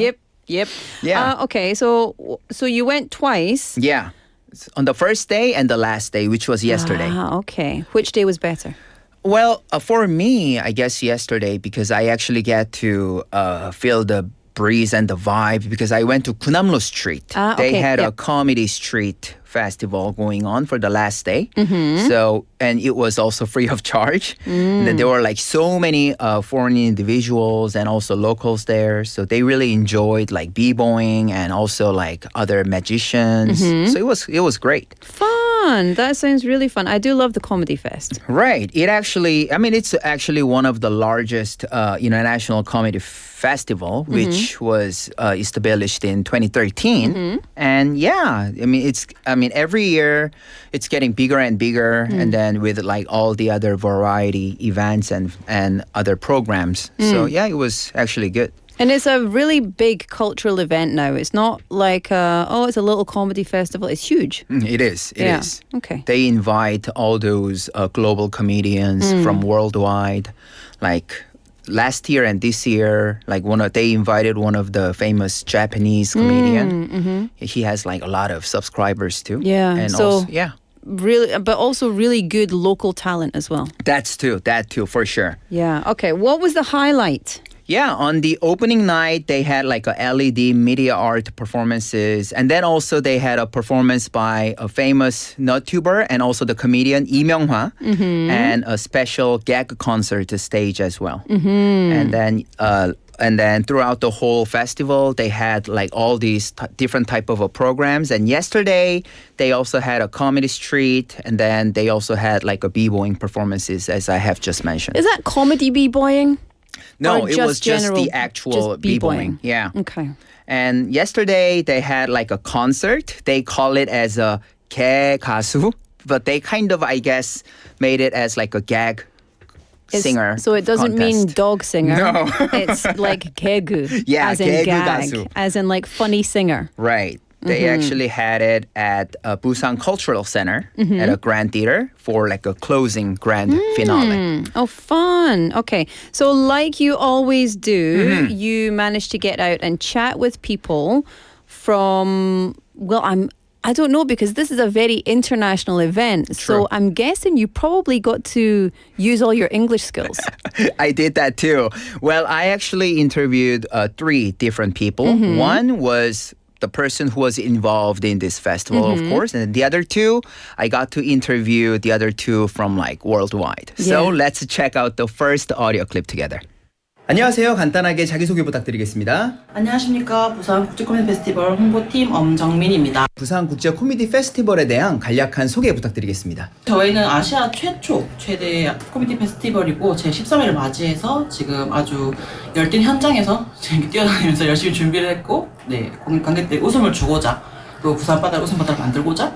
Speaker 4: Yep.
Speaker 10: Yeah.
Speaker 4: Okay, so you went twice.
Speaker 10: Yeah. On the first day and the last day, which was yesterday.
Speaker 4: Okay. Which day was better?
Speaker 10: Well, for me, I guess yesterday, because I actually get to feel the breeze and the vibe, because I went to Gunamlo Street. They had a comedy street festival going on for the last day. So, and it was also free of charge. And then there were like so many foreign individuals and also locals there. So they really enjoyed like b-boying and also like other magicians. So it was great.
Speaker 4: Fun. That sounds really fun. I do love the Comedy Fest.
Speaker 10: Right. It's actually one of the largest international comedy festival, which was established in 2013. And every year it's getting bigger and bigger, and then with like all the other variety events and other programs. So it was actually good.
Speaker 4: And it's a really big cultural event now. It's not like, it's a little comedy festival. It's huge.
Speaker 10: It is. It is.
Speaker 4: Okay.
Speaker 10: They invite all those global comedians from worldwide. Like last year and this year, they invited one of the famous Japanese comedian. He has like a lot of subscribers too.
Speaker 4: Yeah.
Speaker 10: And
Speaker 4: so
Speaker 10: also,
Speaker 4: really, but also really good local talent as well.
Speaker 10: That too, for sure.
Speaker 4: Yeah. Okay. What was the highlight?
Speaker 10: Yeah, on the opening night, they had like a LED media art performances. And then also they had a performance by a famous nuttuber and also the comedian Lee Myung-hwa, and a special gag concert stage as well. And then throughout the whole festival, they had like all these different type of programs. And yesterday, they also had a comedy street, and then they also had like a b-boying performances, as I have just mentioned.
Speaker 4: Is that comedy b-boying?
Speaker 10: No,
Speaker 4: Or
Speaker 10: it was just
Speaker 4: general-
Speaker 10: the actual
Speaker 4: just b-boying?
Speaker 10: b-boying. Yeah.
Speaker 4: Okay.
Speaker 10: And yesterday, they had like a concert. They call it as a 개 가수, but they kind of, I guess, made it as like a gag singer.
Speaker 4: So it doesn't mean
Speaker 10: contest.
Speaker 4: dog singer.
Speaker 10: No.
Speaker 4: It's like 개그.
Speaker 10: Yeah,
Speaker 4: as in
Speaker 10: 개그
Speaker 4: gag.
Speaker 10: 가수.
Speaker 4: As in like funny singer.
Speaker 10: Right. They actually had it at Busan Cultural Center at a grand theater for like a closing grand finale.
Speaker 4: Oh, fun. Okay. So like you always do, you managed to get out and chat with people from, I don't know, because this is a very international event.
Speaker 10: True.
Speaker 4: So I'm guessing you probably got to use all your English skills.
Speaker 10: I did that too. Well, I actually interviewed 3 different people. One was the person who was involved in this festival, of course. And the other two, I got to interview the other two from like worldwide. So let's check out the first audio clip together.
Speaker 11: 안녕하세요. 간단하게 자기소개 부탁드리겠습니다.
Speaker 12: 안녕하십니까. 부산국제코미디페스티벌 홍보팀 엄정민입니다.
Speaker 11: 부산국제코미디페스티벌에 대한 간략한 소개 부탁드리겠습니다.
Speaker 12: 저희는 아시아 최대 코미디 페스티벌이고 제13회를 맞이해서 지금 아주 열띤 현장에서 재밌게 뛰어다니면서 열심히 준비를 했고 관객들 웃음을 주고자 또 부산 바다를 웃음 바다를 만들고자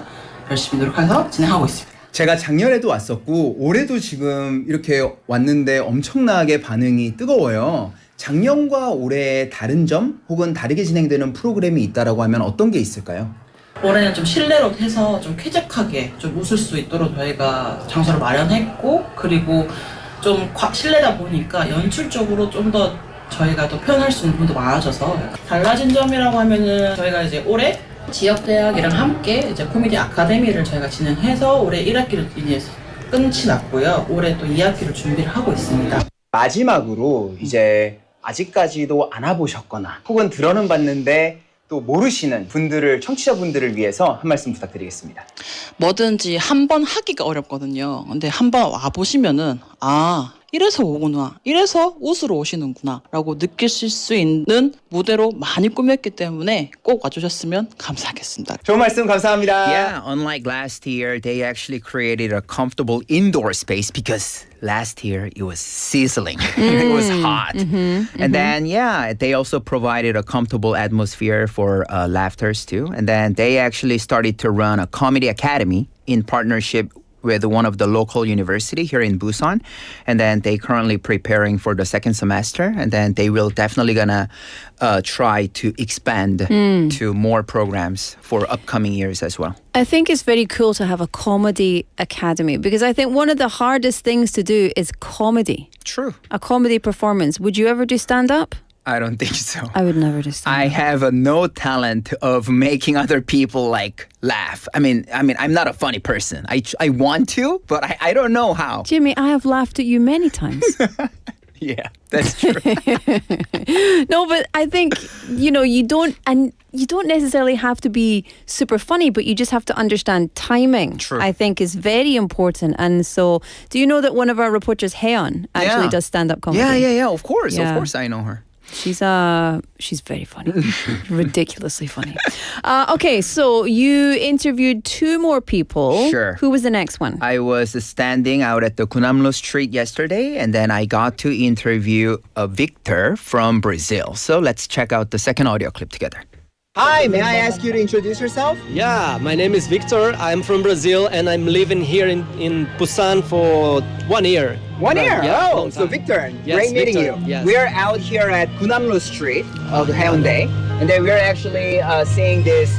Speaker 12: 열심히 노력해서 진행하고 있습니다.
Speaker 11: 제가 작년에도 왔었고 올해도 지금 이렇게 왔는데 엄청나게 반응이 뜨거워요. 작년과 올해의 다른 점 혹은 다르게 진행되는 프로그램이 있다라고 하면 어떤 게 있을까요?
Speaker 12: 올해는 좀 실내로 해서 좀 쾌적하게 좀 웃을 수 있도록 저희가 장소를 마련했고 그리고 좀 실내다 보니까 연출적으로 좀 더 저희가 더 표현할 수 있는 부분도 많아져서 달라진 점이라고 하면은 저희가 이제 올해 지역대학이랑 함께 이제 코미디 아카데미를 저희가 진행해서 올해 1학기를 이제 끝이 났고요. 올해 또 2학기를 준비를 하고 있습니다.
Speaker 11: 마지막으로 이제 아직까지도 안 와보셨거나 혹은 들어는 봤는데 또 모르시는 분들을 청취자분들을 위해서 한 말씀 부탁드리겠습니다.
Speaker 13: 뭐든지 한 번 하기가 어렵거든요. 근데 한 번 와보시면은 이래서 오구나, 이래서 웃으러 오시는구나 라고 느끼실 수 있는 무대로 많이 꾸몄기 때문에 꼭 와주셨으면 감사하겠습니다.
Speaker 11: 좋은 말씀 감사합니다.
Speaker 10: Yeah, unlike last year, they actually created a comfortable indoor space because last year it was sizzling. It was hot. And then, they also provided a comfortable atmosphere for laughters too. And then they actually started to run a comedy academy in partnership with one of the local university here in Busan. And then they currently preparing for the second semester. And then they will definitely gonna try to expand to more programs for upcoming years as well.
Speaker 4: I think it's very cool to have a comedy academy because I think one of the hardest things to do is comedy.
Speaker 10: True.
Speaker 4: A comedy performance. Would you ever do stand-up?
Speaker 10: I don't think so.
Speaker 4: I would never do stand-up.
Speaker 10: I have no talent of making other people like laugh. I mean, I'm not a funny person. I want to, but I don't know how.
Speaker 4: Jimmy, I have laughed at you many times.
Speaker 10: Yeah, that's true.
Speaker 4: No, but I think, you don't necessarily have to be super funny, but you just have to understand timing.
Speaker 10: True.
Speaker 4: I think is very important. And so, do you know that one of our reporters, Haeon, actually does stand-up comedy?
Speaker 10: Yeah, of course. Of course I know her.
Speaker 4: She's very funny. Ridiculously funny. Okay, so you interviewed two more people.
Speaker 10: Sure.
Speaker 4: Who was the next one?
Speaker 10: I was standing out at the Kunamlo Street yesterday, and then I got to interview Victor from Brazil. So let's check out the second audio clip together.
Speaker 11: Hi, may I ask you to introduce yourself?
Speaker 14: Yeah, my name is Victor. I'm from Brazil and I'm living here in Busan for 1 year.
Speaker 11: 1 year?
Speaker 14: Yeah,
Speaker 11: oh, so Victor,
Speaker 14: Yes,
Speaker 11: great meeting
Speaker 14: Victor,
Speaker 11: you.
Speaker 14: yes.
Speaker 11: We're out here at Kunamlo Street of Haeundae, and then we're actually seeing this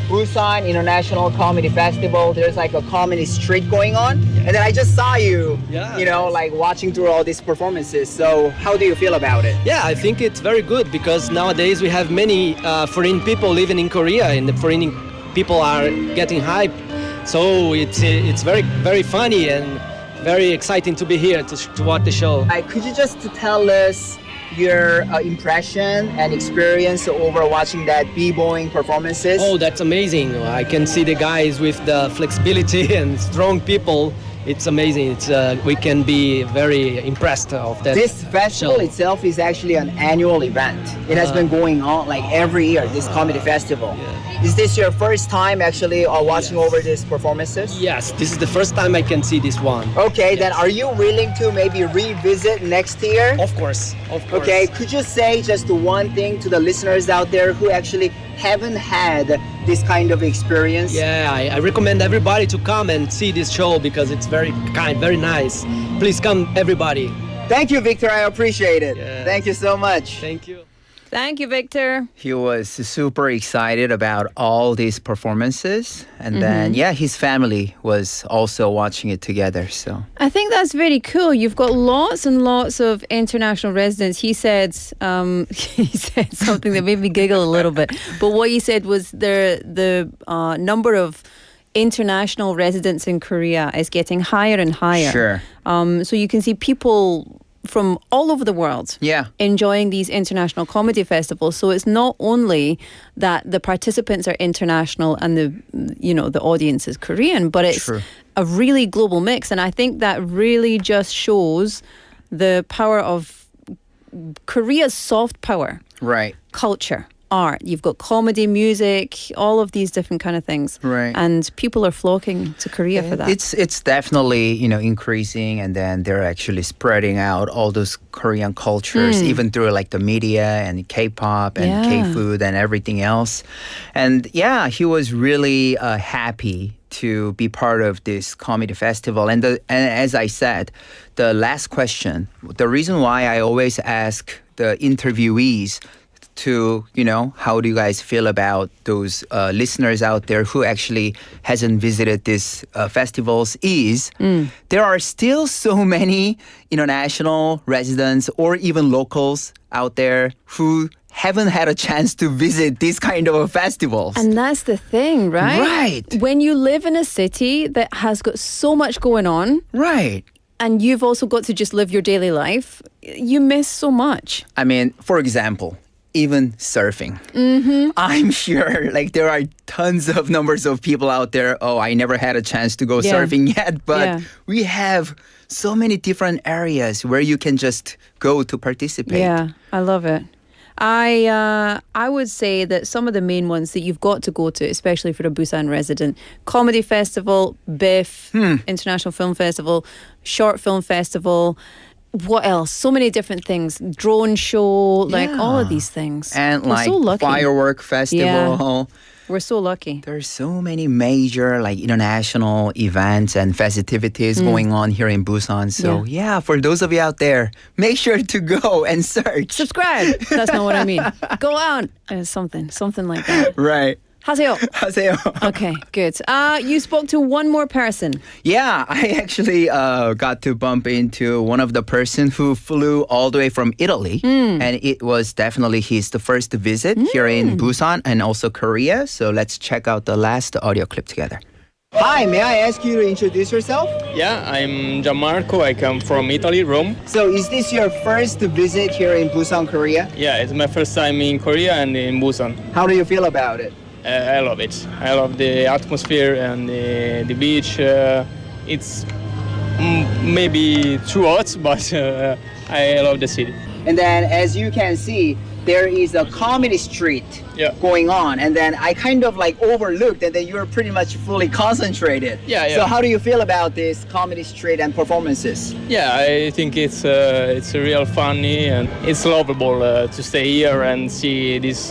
Speaker 11: Busan International Comedy Festival. There's like a comedy street going on, and then I just saw you, like watching through all these performances. So how do you feel about it?
Speaker 14: Yeah, I think it's very good because nowadays we have many foreign people living in Korea and the foreign people are getting hype. So it's very, very funny and very exciting to be here to watch the show.
Speaker 11: Could you just tell us your impression and experience over watching that b-boying performances?
Speaker 14: Oh, that's amazing. I can see the guys with the flexibility and strong people. It's amazing. We can be very impressed of that.
Speaker 11: This festival itself is actually an annual event. It has been going on like every year, this comedy festival.
Speaker 14: Yeah.
Speaker 11: Is this your first time actually watching over these performances?
Speaker 14: Yes, this is the first time I can see this one.
Speaker 11: Okay, then are you willing to maybe revisit next year?
Speaker 14: Of course.
Speaker 11: Okay, could you say just one thing to the listeners out there who actually haven't had this kind of experience?
Speaker 14: Yeah, I recommend everybody to come and see this show because it's very kind, very nice. Please come, everybody.
Speaker 11: Thank you, Victor. I appreciate it.
Speaker 14: Yeah.
Speaker 11: Thank you so much.
Speaker 14: Thank you.
Speaker 4: Thank you, Victor.
Speaker 10: He was super excited about all these performances. And then, his family was also watching it together. So
Speaker 4: I think that's very cool. You've got lots and lots of international residents. He said something that made me giggle a little bit. But what he said was the number of international residents in Korea is getting higher and higher.
Speaker 10: Sure.
Speaker 4: So you can see people from all over the world
Speaker 10: Yeah.
Speaker 4: enjoying these international comedy festivals. So it's not only that the participants are international and the audience is Korean, but it's
Speaker 10: True.
Speaker 4: a really global mix. And I think that really just shows the power of Korea's soft power.
Speaker 10: Right.
Speaker 4: Culture, art. You've got comedy, music, all of these different kind of things.
Speaker 10: Right.
Speaker 4: And people are flocking to Korea for that.
Speaker 10: It's definitely, increasing, and then they're actually spreading out all those Korean cultures, even through like the media and K-pop and K-food and everything else. And yeah, he was really happy to be part of this comedy festival. And as I said, the last question, the reason why I always ask the interviewees to, how do you guys feel about those listeners out there who actually hasn't visited these festivals is there are still so many international residents or even locals out there who haven't had a chance to visit these kind of festivals.
Speaker 4: And that's the thing, right?
Speaker 10: Right.
Speaker 4: When you live in a city that has got so much going on.
Speaker 10: Right.
Speaker 4: And you've also got to just live your daily life, you miss so much.
Speaker 10: I mean, for example, even surfing. I'm sure there are tons of numbers of people out there. Oh, I never had a chance to go surfing yet, but we have so many different areas where you can just go to participate.
Speaker 4: Yeah, I love it. I would say that some of the main ones that you've got to go to, especially for a Busan resident, Comedy Festival, BIF, International Film Festival, Short Film Festival. What else? So many different things. Drone show, all of these things.
Speaker 10: And
Speaker 4: We're so lucky.
Speaker 10: firework festival.
Speaker 4: Yeah. We're so lucky.
Speaker 10: There's so many major international events and festivities going on here in Busan. So yeah, for those of you out there, make sure to go and search.
Speaker 4: Subscribe. That's not what I mean. Go out. Something like that.
Speaker 10: Right.
Speaker 4: 하세요.
Speaker 10: 하세요.
Speaker 4: Okay, good. You spoke to one more person.
Speaker 10: Yeah, I actually got to bump into one of the person who flew all the way from Italy. And it was definitely the first visit here in Busan and also Korea. So let's check out the last audio clip together.
Speaker 11: Hi, may I ask you to introduce yourself?
Speaker 15: Yeah, I'm Gianmarco. I come from Italy, Rome.
Speaker 11: So is this your first visit here in Busan, Korea?
Speaker 15: Yeah, it's my first time in Korea and in Busan.
Speaker 11: How do you feel about it?
Speaker 15: I love it. I love the atmosphere and the beach. It's maybe too hot, but I love the city.
Speaker 11: And then as you can see, there is a comedy street going on. And then I kind of overlooked, and then you're pretty much fully concentrated.
Speaker 15: Yeah.
Speaker 11: So how do you feel about this comedy street and performances?
Speaker 15: Yeah, I think it's real funny, and it's lovable to stay here and see this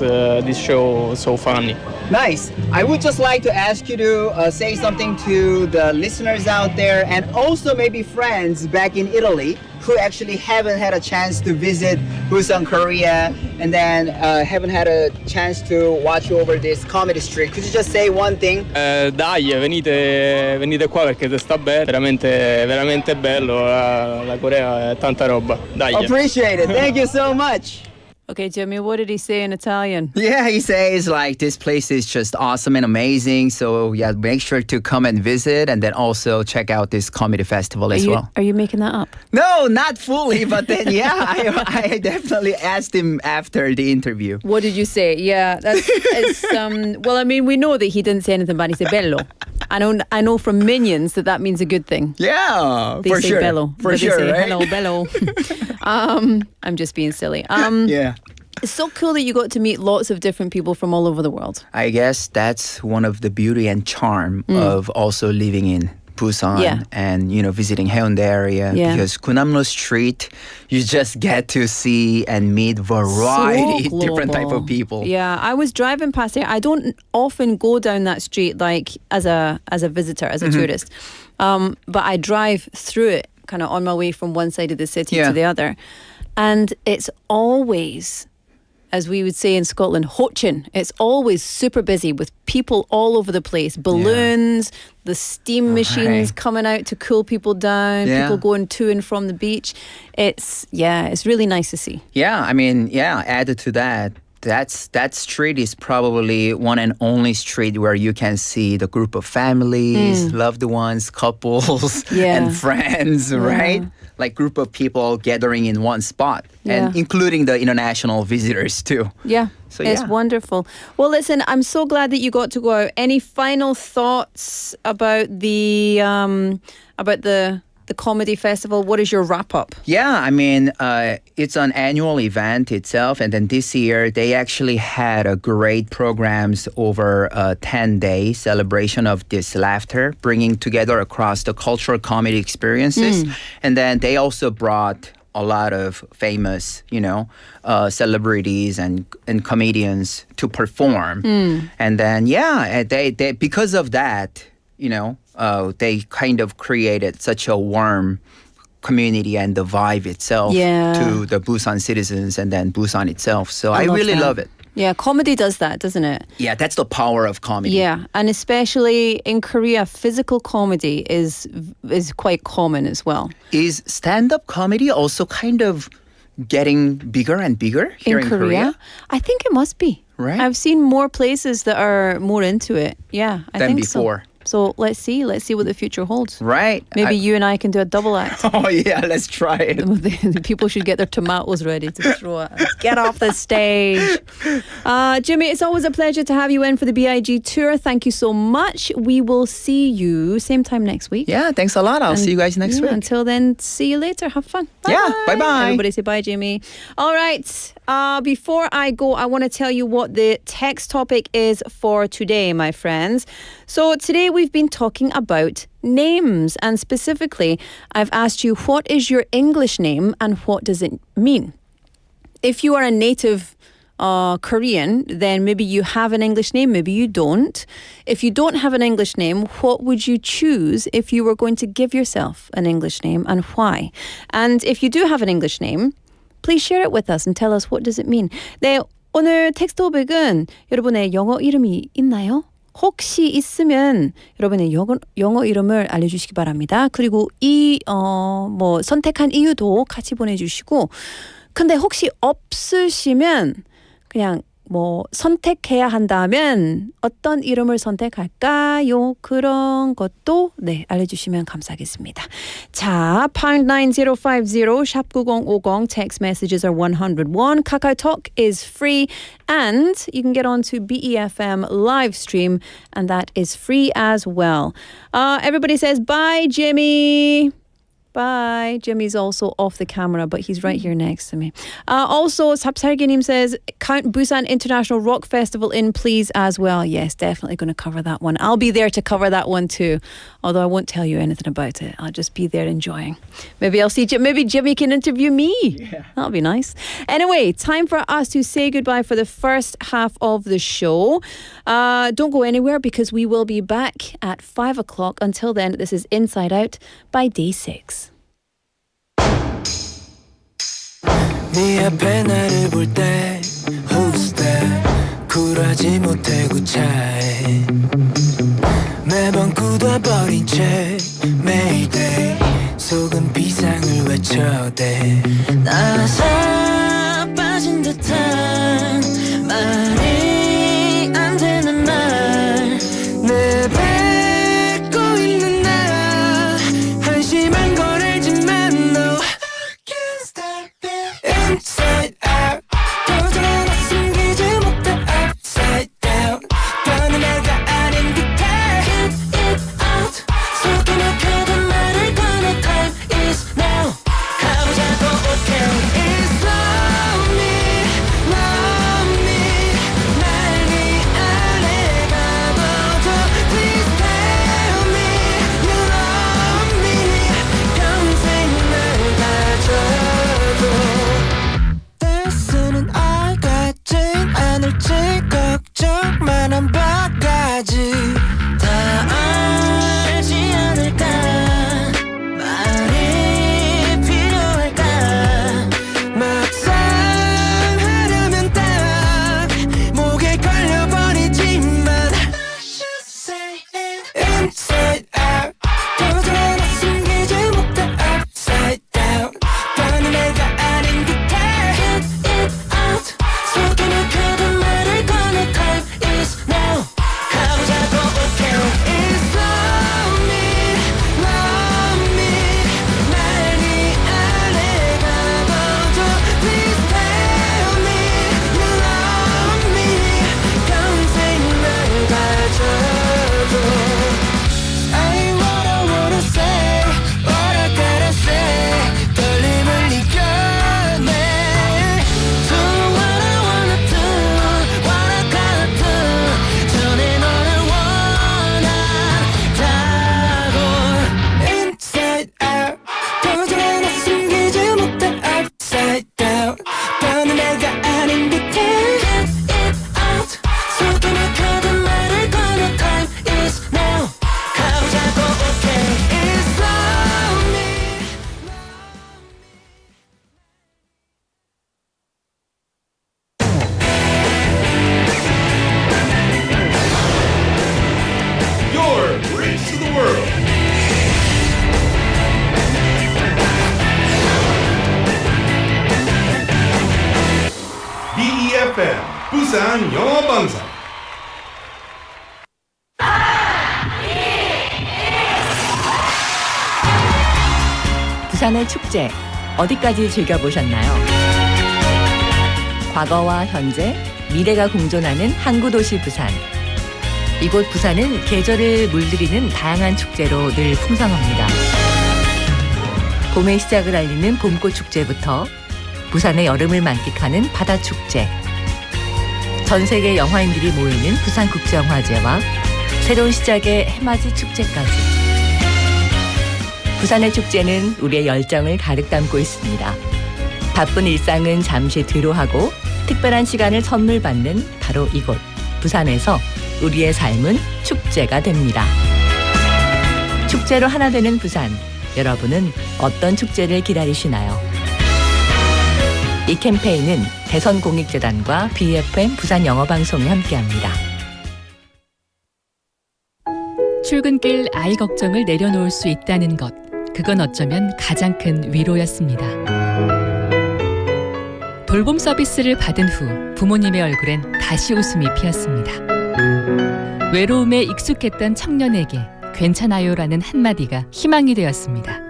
Speaker 15: show so funny.
Speaker 11: Nice. I would just like to ask you to say something to the listeners out there, and also maybe friends back in Italy who actually haven't had a chance to visit Busan, Korea, and then haven't had a chance to watch over this comedy street. Could you just say one thing?
Speaker 15: Dai, venite qua perché se sta bene, veramente bello, la Corea è tanta roba. Dai.
Speaker 11: Appreciate it. Thank you so much.
Speaker 4: Okay, Jimmy, what did he say in Italian?
Speaker 10: Yeah, he says this place is just awesome and amazing. So yeah, make sure to come and visit, and then also check out this comedy festival as well.
Speaker 4: Are you making that up?
Speaker 10: No, not fully, but then I definitely asked him after the interview.
Speaker 4: What did you say? Yeah, well, I mean, we know that he didn't say anything bad. He said bello. I know from Minions that means a good thing.
Speaker 10: Yeah,
Speaker 4: they say bello.
Speaker 10: For sure,
Speaker 4: they say,
Speaker 10: right?
Speaker 4: Hello, bello. I'm just being silly.
Speaker 10: Yeah.
Speaker 4: It's so cool that you got to meet lots of different people from all over the world.
Speaker 10: I guess that's one of the beauty and charm of also living in Busan and visiting Haeundae area because Gunamlo Street, you just get to see and meet variety different type of people.
Speaker 4: Yeah, I was driving past there. I don't often go down that street as a visitor, as a tourist, but I drive through it kind of on my way from one side of the city to the other, and it's always, as we would say in Scotland, hochin. It's always super busy with people all over the place. Balloons, the steam machines coming out to cool people down, people going to and from the beach. It's really nice to see.
Speaker 10: Yeah, I mean, added to that, that street is probably one and only street where you can see the group of families, loved ones, couples, and friends, right? Like group of people gathering in one spot, and including the international visitors too.
Speaker 4: Yeah.
Speaker 10: So,
Speaker 4: it's wonderful. Well, listen, I'm so glad that you got to go out. Any final thoughts about the comedy festival? What is your wrap up?
Speaker 10: Yeah, I mean, it's an annual event itself. And then this year, they actually had a great programs over a 10-day celebration of this laughter, bringing together across the cultural comedy experiences. And then they also brought a lot of famous, celebrities and comedians to perform. And then, they because of that, they kind of created such a warm community and the vibe itself to the Busan citizens and then Busan itself. So I really love it.
Speaker 4: Yeah, comedy does that, doesn't it?
Speaker 10: Yeah, that's the power of comedy.
Speaker 4: Yeah, and especially in Korea, physical comedy is quite common as well.
Speaker 10: Is stand-up comedy also kind of getting bigger and bigger here in Korea?
Speaker 4: I think it must be.
Speaker 10: Right.
Speaker 4: I've seen more places that are more into it. Yeah, I
Speaker 10: than
Speaker 4: think
Speaker 10: before.
Speaker 4: So let's see what the future holds.
Speaker 10: Right.
Speaker 4: Maybe you and I can do a double act.
Speaker 10: Oh yeah, let's try it.
Speaker 4: The people should get their tomatoes ready to throw at us. Get off the stage. Jimmy, it's always a pleasure to have you in for the B.I.G Tour. Thank you so much. We will see you same time next week.
Speaker 10: Yeah, thanks a lot. I'll see you guys next week.
Speaker 4: Until then, see you later. Have fun. Bye.
Speaker 10: Yeah, bye-bye.
Speaker 4: Everybody say bye, Jimmy. All right. Before I go, I want to tell you what the text topic is for today, my friends. So today we've been talking about names, and specifically I've asked you, what is your English name and what does it mean? If you are a native Korean, then maybe you have an English name, maybe you don't. If you don't have an English name, what would you choose if you were going to give yourself an English name and why? And if you do have an English name, please share it with us and tell us what does it mean. 네, 오늘 텍스트 토픽은 여러분의 영어 이름이 있나요? 혹시 있으면 여러분의 영어 이름을 알려주시기 바랍니다. 그리고 선택한 이유도 같이 보내주시고, 근데 혹시 없으시면 그냥 선택해야 한다면 어떤 이름을 선택할까요? 그런 것도 알려주시면 감사하겠습니다. 자, pound 9050 샵 9050 text messages are 101. KakaoTalk is free and you can get on to BEFM live stream and that is free as well. Everybody says bye, Jimmy. Bye. Jimmy's also off the camera, but he's right here next to me. Also, Sapsarginim says, count Busan International Rock Festival in, please, as well. Yes, definitely going to cover that one. I'll be there to cover that one too, although I won't tell you anything about it. I'll just be there enjoying. Maybe I'll see maybe Jimmy can interview me. Yeah. That'll be nice. Anyway, time for us to say goodbye for the first half of the show. Don't go anywhere because we will be back at 5 o'clock. Until then, this is Inside Out by Day 6.
Speaker 9: 네 앞에 나를 볼 때 Who's that 굴하지 못해 구차해 매번 굳어버린 채 Mayday 속은 비상을 외쳐대 나서 빠진 듯한 말이 안 되는 날 내뱉고 있는 나 한심한 걸 알지만 너 Inside out 도저히 하나 숨기지 못해 Upside down 더는 내가 아닌 듯해 Get it out 속이 막혀도 말을 꺼내 Time is now 가보자고 okay It's
Speaker 2: B.FM 부산 영어방송.
Speaker 16: 부산의 축제 어디까지 즐겨보셨나요? 과거와 현재, 미래가 공존하는 항구도시 부산. 이곳 부산은 계절을 물들이는 다양한 축제로 늘 풍성합니다. 봄의 시작을 알리는 봄꽃 축제부터 부산의 여름을 만끽하는 바다축제, 전 세계 영화인들이 모이는 부산국제영화제와 새로운 시작의 해맞이 축제까지. 부산의 축제는 우리의 열정을 가득 담고 있습니다. 바쁜 일상은 잠시 뒤로하고 특별한 시간을 선물 받는 바로 이곳 부산에서 우리의 삶은 축제가 됩니다. 축제로 하나 되는 부산, 여러분은 어떤 축제를 기다리시나요? 이 캠페인은 대선공익재단과 B.FM 부산영어방송이 함께합니다.
Speaker 17: 출근길 아이 걱정을 내려놓을 수 있다는 것, 그건 어쩌면 가장 큰 위로였습니다. 돌봄 서비스를 받은 후 부모님의 얼굴엔 다시 웃음이 피었습니다. 외로움에 익숙했던 청년에게 괜찮아요라는 한마디가 희망이 되었습니다.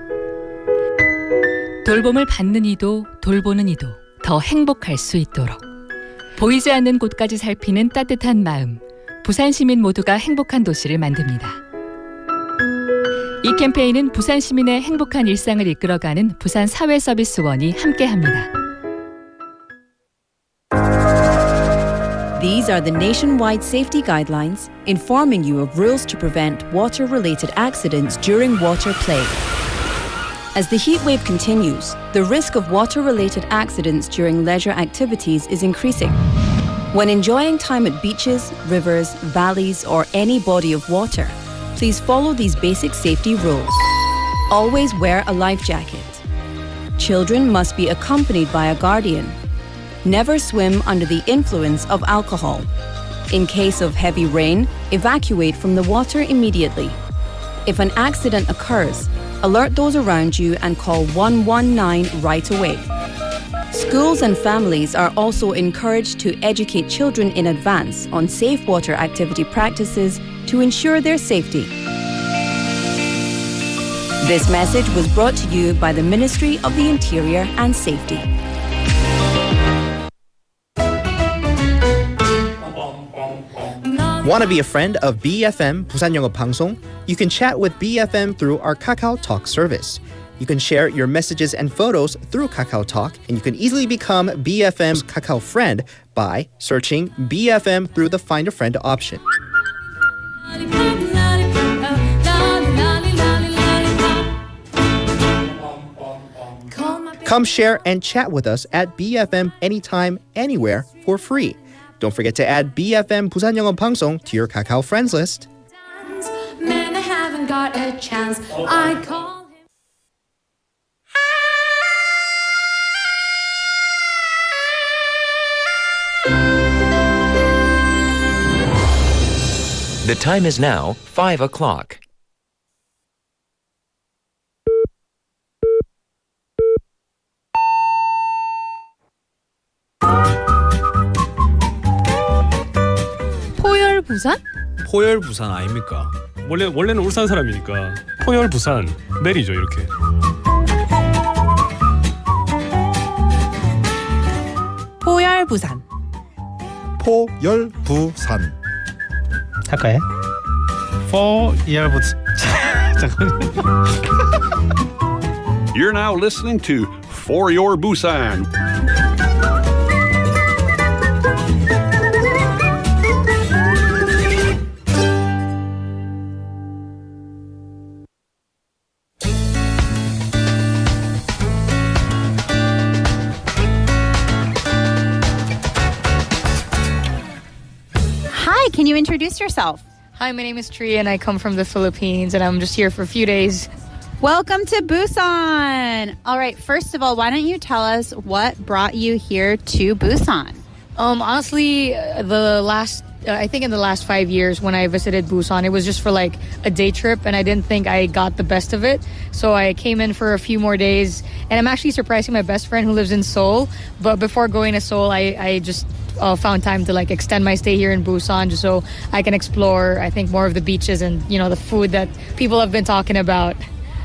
Speaker 17: 돌봄을 받는 이도 돌보는 이도 더 행복할 수 있도록 보이지 않는 곳까지 살피는 따뜻한 마음, 부산 시민 모두가 행복한 도시를 만듭니다. 이 캠페인은 부산 시민의 행복한 일상을 이끌어가는 부산 사회서비스원이 함께합니다.
Speaker 18: These are the nationwide safety guidelines informing you of rules to prevent water-related accidents during water play. As the heat wave continues, the risk of water-related accidents during leisure activities is increasing. When enjoying time at beaches, rivers, valleys, or any body of water, please follow these basic safety rules. Always wear a life jacket. Children must be accompanied by a guardian. Never swim under the influence of alcohol. In case of heavy rain, evacuate from the water immediately. If an accident occurs, alert those around you and call 119 right away. Schools and families are also encouraged to educate children in advance on safe water activity practices to ensure their safety. This message was brought to you by the Ministry of the Interior and Safety.
Speaker 19: Want to be a friend of B.FM 부산영어방송? You can chat with B.FM through our Kakao Talk service. You can share your messages and photos through Kakao Talk, and you can easily become B.FM's Kakao friend by searching B.FM through the Find a Friend option. Come share and chat with us at B.FM anytime, anywhere for free. Don't forget to add B.FM 부산영어방송 to your Kakao friends list.
Speaker 5: Man, I haven't got a chance. I call him.
Speaker 20: The time is now 5 o'clock.
Speaker 17: 포열 부산?
Speaker 21: 포열 부산 아닙니까? 원래는 울산 사람이니까 포열 부산 내리죠 이렇게.
Speaker 17: 포열 부산.
Speaker 22: 포열 부산.
Speaker 21: 할까요? 포열 부산. 잠깐만요.
Speaker 6: You're now listening to For Your Busan.
Speaker 23: Hi, can you introduce yourself?
Speaker 24: Hi, my name is Tree and I come from the Philippines and I'm just here for a few days.
Speaker 23: Welcome to Busan. All right, first of all, why don't you tell us what brought you here to Busan?
Speaker 24: Honestly, I think in the last 5 years when I visited Busan, it was just for like a day trip and I didn't think I got the best of it. So I came in for a few more days and I'm actually surprising my best friend who lives in Seoul. But before going to Seoul, I just found time to like extend my stay here in Busan just so I can explore, I think, more of the beaches and, you know, the food that people have been talking about.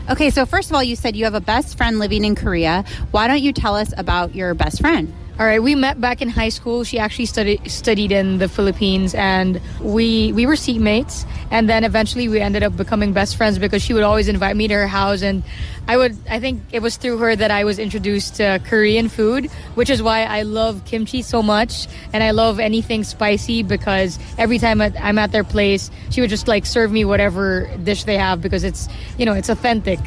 Speaker 23: Okay, so first of all, you said you have a best friend living in Korea. Why don't you tell us about your best friend?
Speaker 24: All right, we met back in high school. She actually studied in the Philippines, and we were seatmates. And then eventually we ended up becoming best friends because she would always invite me to her house, and I think it was through her that I was introduced to Korean food, which is why I love kimchi so much, and I love anything spicy because every time I'm at their place, she would just like serve me whatever dish they have because it's, you know, it's authentic.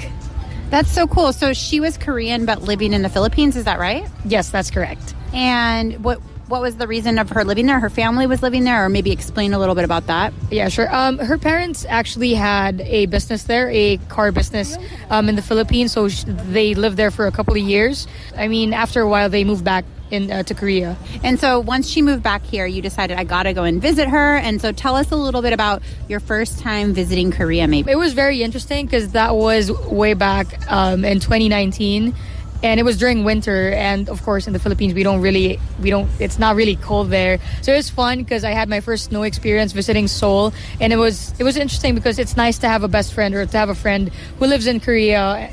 Speaker 23: That's so cool. So she was Korean but living in the Philippines, is that right?
Speaker 24: Yes, that's correct.
Speaker 23: And what was the reason of her living there? Her family was living there, or maybe explain a little bit about that?
Speaker 24: Yeah, sure. Her parents actually had a business there, a car business in the Philippines, so they lived there for a couple of years. I mean, after a while, they moved back to Korea.
Speaker 23: And so once she moved back here, you decided, I gotta go and visit her. And so tell us a little bit about your first time visiting Korea, maybe.
Speaker 24: It was very interesting because that was way back in 2019. And it was during winter, and of course in the Philippines it's not really cold there. So it was fun because I had my first snow experience visiting Seoul, and it was interesting because it's nice to have a best friend or to have a friend who lives in Korea,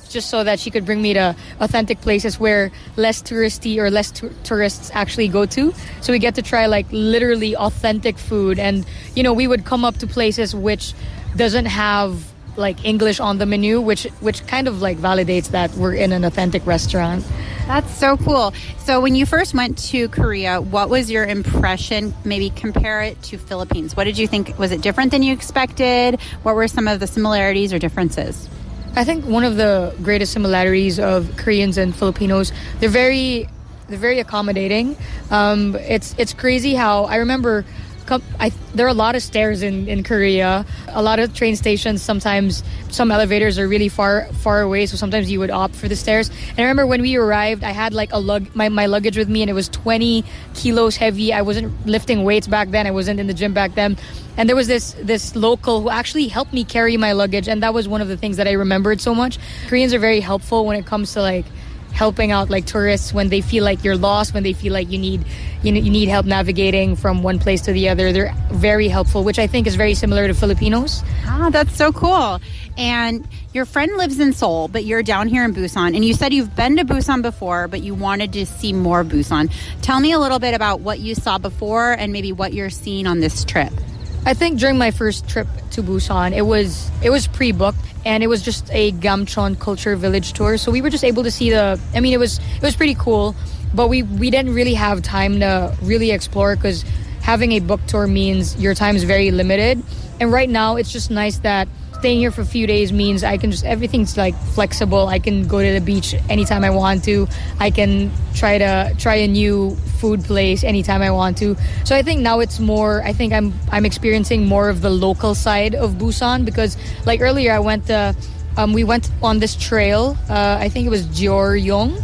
Speaker 24: just so that she could bring me to authentic places where less touristy or less tourists actually go to. So we get to try like literally authentic food, and you know, we would come up to places which doesn't have like English on the menu, which kind of like validates that we're in an authentic restaurant.
Speaker 23: That's so cool. So when you first went to Korea, what was your impression? Maybe compare it to Philippines. What did you think? Was it different than you expected? What were some of the similarities or differences?
Speaker 24: I think one of the greatest similarities of Koreans and Filipinos, they're very accommodating. It's crazy how I remember there are a lot of stairs in Korea. A lot of train stations, sometimes some elevators are really far away, so sometimes you would opt for the stairs. And I remember when we arrived, I had like my luggage with me, and it was 20 kilos heavy. I wasn't lifting weights back then. I wasn't in the gym back then. And there was this local who actually helped me carry my luggage, and that was one of the things that I remembered so much. Koreans are very helpful when it comes to like helping out like tourists when they feel like you're lost, when they feel like you need help navigating from one place to the other. They're very helpful, which I think is very similar to Filipinos.
Speaker 23: Ah, that's so cool. And your friend lives in Seoul, but you're down here in Busan, and you said you've been to Busan before, but you wanted to see more Busan. Tell me a little bit about what you saw before and maybe what you're seeing on this trip.
Speaker 24: I think during my first trip to Busan, it was pre-booked, and it was just a Gamcheon culture village tour. So we were just able to see it was pretty cool, but we didn't really have time to really explore because having a book tour means your time is very limited. And right now, it's just nice that staying here for a few days means I can everything's like flexible. I can go to the beach anytime I want to. I can try a new food place anytime I want to. So I think now it's more, I think I'm experiencing more of the local side of Busan because like earlier we went on this trail. I think it was Jeoryong.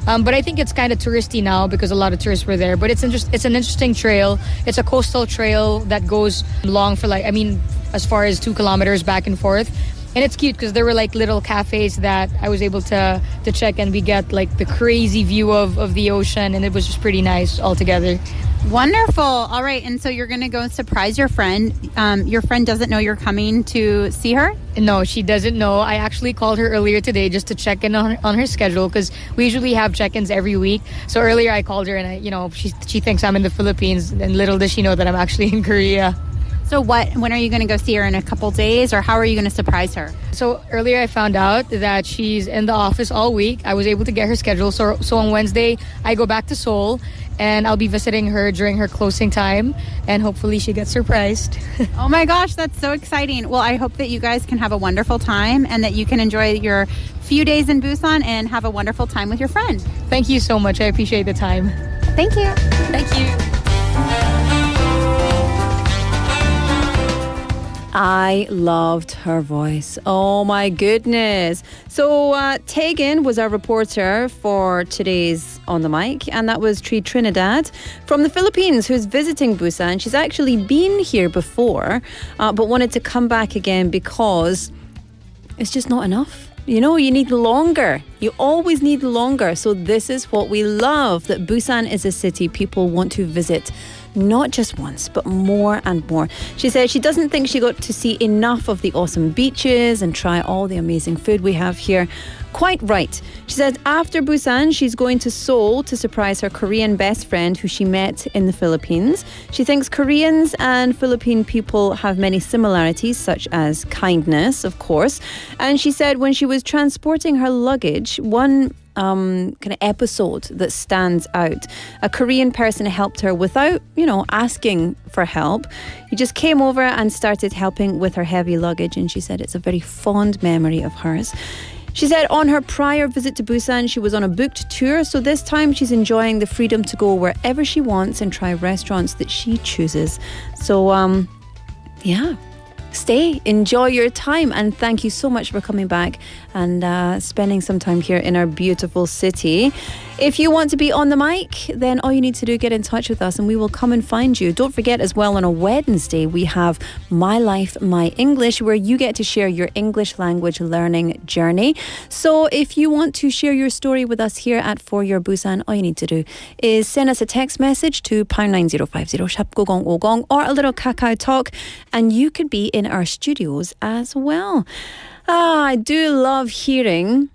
Speaker 24: But I think it's kind of touristy now because a lot of tourists were there. But it's an interesting trail. It's a coastal trail that goes long for as far as 2 kilometers back and forth. And it's cute because there were like little cafes that I was able to check, and we get like the crazy view of the ocean, and it was just pretty nice altogether.
Speaker 23: Wonderful. All right. And so you're going to go surprise your friend. Your friend doesn't know you're coming to see her?
Speaker 24: No, she doesn't know. I actually called her earlier today just to check in on her schedule because we usually have check-ins every week. So earlier I called her, and she thinks I'm in the Philippines, and little does she know that I'm actually in Korea.
Speaker 23: So when are you going to go see her? In a couple days, or how are you going to surprise her?
Speaker 24: So earlier I found out that she's in the office all week. I was able to get her schedule. So on Wednesday, I go back to Seoul, and I'll be visiting her during her closing time, and hopefully she gets surprised.
Speaker 23: Oh my gosh, that's so exciting. Well, I hope that you guys can have a wonderful time and that you can enjoy your few days in Busan and have a wonderful time with your friend.
Speaker 24: Thank you so much. I appreciate the time.
Speaker 23: Thank you.
Speaker 24: Thank you.
Speaker 4: I loved her voice. Oh my goodness. So Tegan was our reporter for today's On the Mic, and that was Trinidad from the Philippines, who's visiting Busan. She's actually been here before, but wanted to come back again because it's just not enough. You need longer You always need longer. So this is what we love, that Busan is a city people want to visit. Not just once, but more and more. She said she doesn't think she got to see enough of the awesome beaches and try all the amazing food we have here. Quite right. She said after Busan, she's going to Seoul to surprise her Korean best friend who she met in the Philippines. She thinks Koreans and Philippine people have many similarities, such as kindness, of course. And she said when she was transporting her luggage, one kind of episode that stands out. A Korean person helped her without, asking for help. He just came over and started helping with her heavy luggage, and she said it's a very fond memory of hers. She said on her prior visit to Busan, she was on a booked tour, so this time she's enjoying the freedom to go wherever she wants and try restaurants that she chooses. So, stay, enjoy your time, and thank you so much for coming back and spending some time here in our beautiful city. If you want to be on the mic, then all you need to do is get in touch with us and we will come and find you. Don't forget as well, on a Wednesday we have My Life, My English, where you get to share your English language learning journey. So if you want to share your story with us here at For Your Busan, all you need to do is send us a text message to #99050 샵9050 or a little Kakao Talk, and you could be in our studios as well. I do love hearing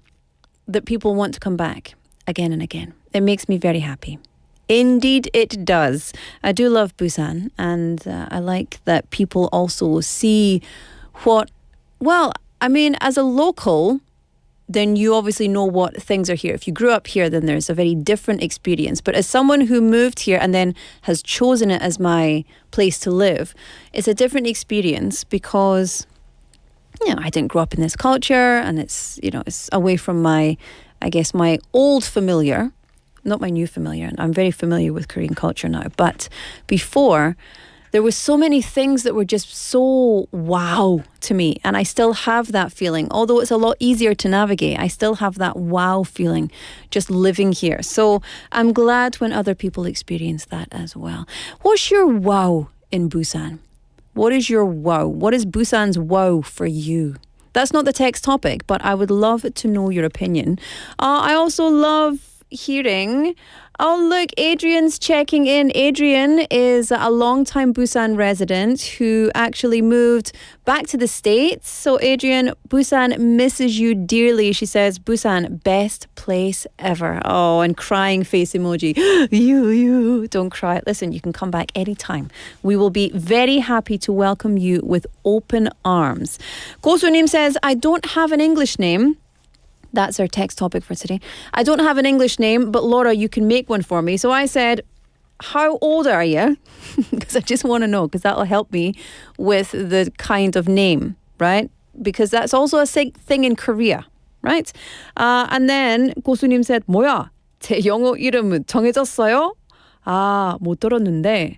Speaker 4: that people want to come back again and again. It makes me very happy. Indeed, it does. I do love Busan, and I like that people also see as a local, then you obviously know what things are here. If you grew up here, then there's a very different experience. But as someone who moved here and then has chosen it as my place to live, it's a different experience because, I didn't grow up in this culture, and it's away from my old familiar, not my new familiar. I'm very familiar with Korean culture now. But before, there were so many things that were just so wow to me. And I still have that feeling. Although it's a lot easier to navigate, I still have that wow feeling just living here. So I'm glad when other people experience that as well. What's your wow in Busan? What is your wow? What is Busan's wow for you? That's not the text topic, but I would love to know your opinion. I also love hearing... Oh, look, Adrian's checking in. Adrian is a long-time Busan resident who actually moved back to the States. So, Adrian, Busan misses you dearly. She says, Busan, best place ever. Oh, and crying face emoji. You, don't cry. Listen, you can come back anytime. We will be very happy to welcome you with open arms. Gosunim says, I don't have an English name. That's our text topic for today. I don't have an English name, but Laura, you can make one for me. So I said, how old are you? Because I just want to know, because that'll help me with the kind of name, right? Because that's also a thing in Korea, right? And then 고수님 said, 뭐야? 제 영어 이름은 정해졌어요? 못 들었는데.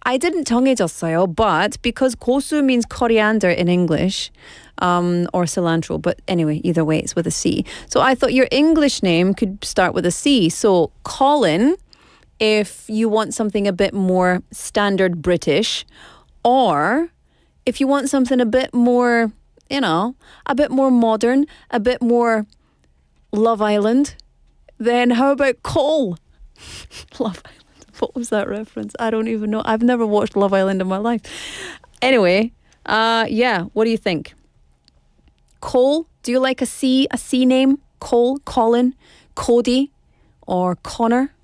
Speaker 4: I didn't 정해졌어요, but because 고수 means coriander in English, or cilantro, but anyway, either way, it's with a C. So I thought your English name could start with a C. So Colin, if you want something a bit more standard British, or if you want something a bit more, a bit more modern, a bit more Love Island, then how about Cole? Love Island. What was that reference? I don't even know. I've never watched Love Island in my life. Anyway, what do you think? Cole, do you like a C name? Cole, Colin, Cody, or Connor?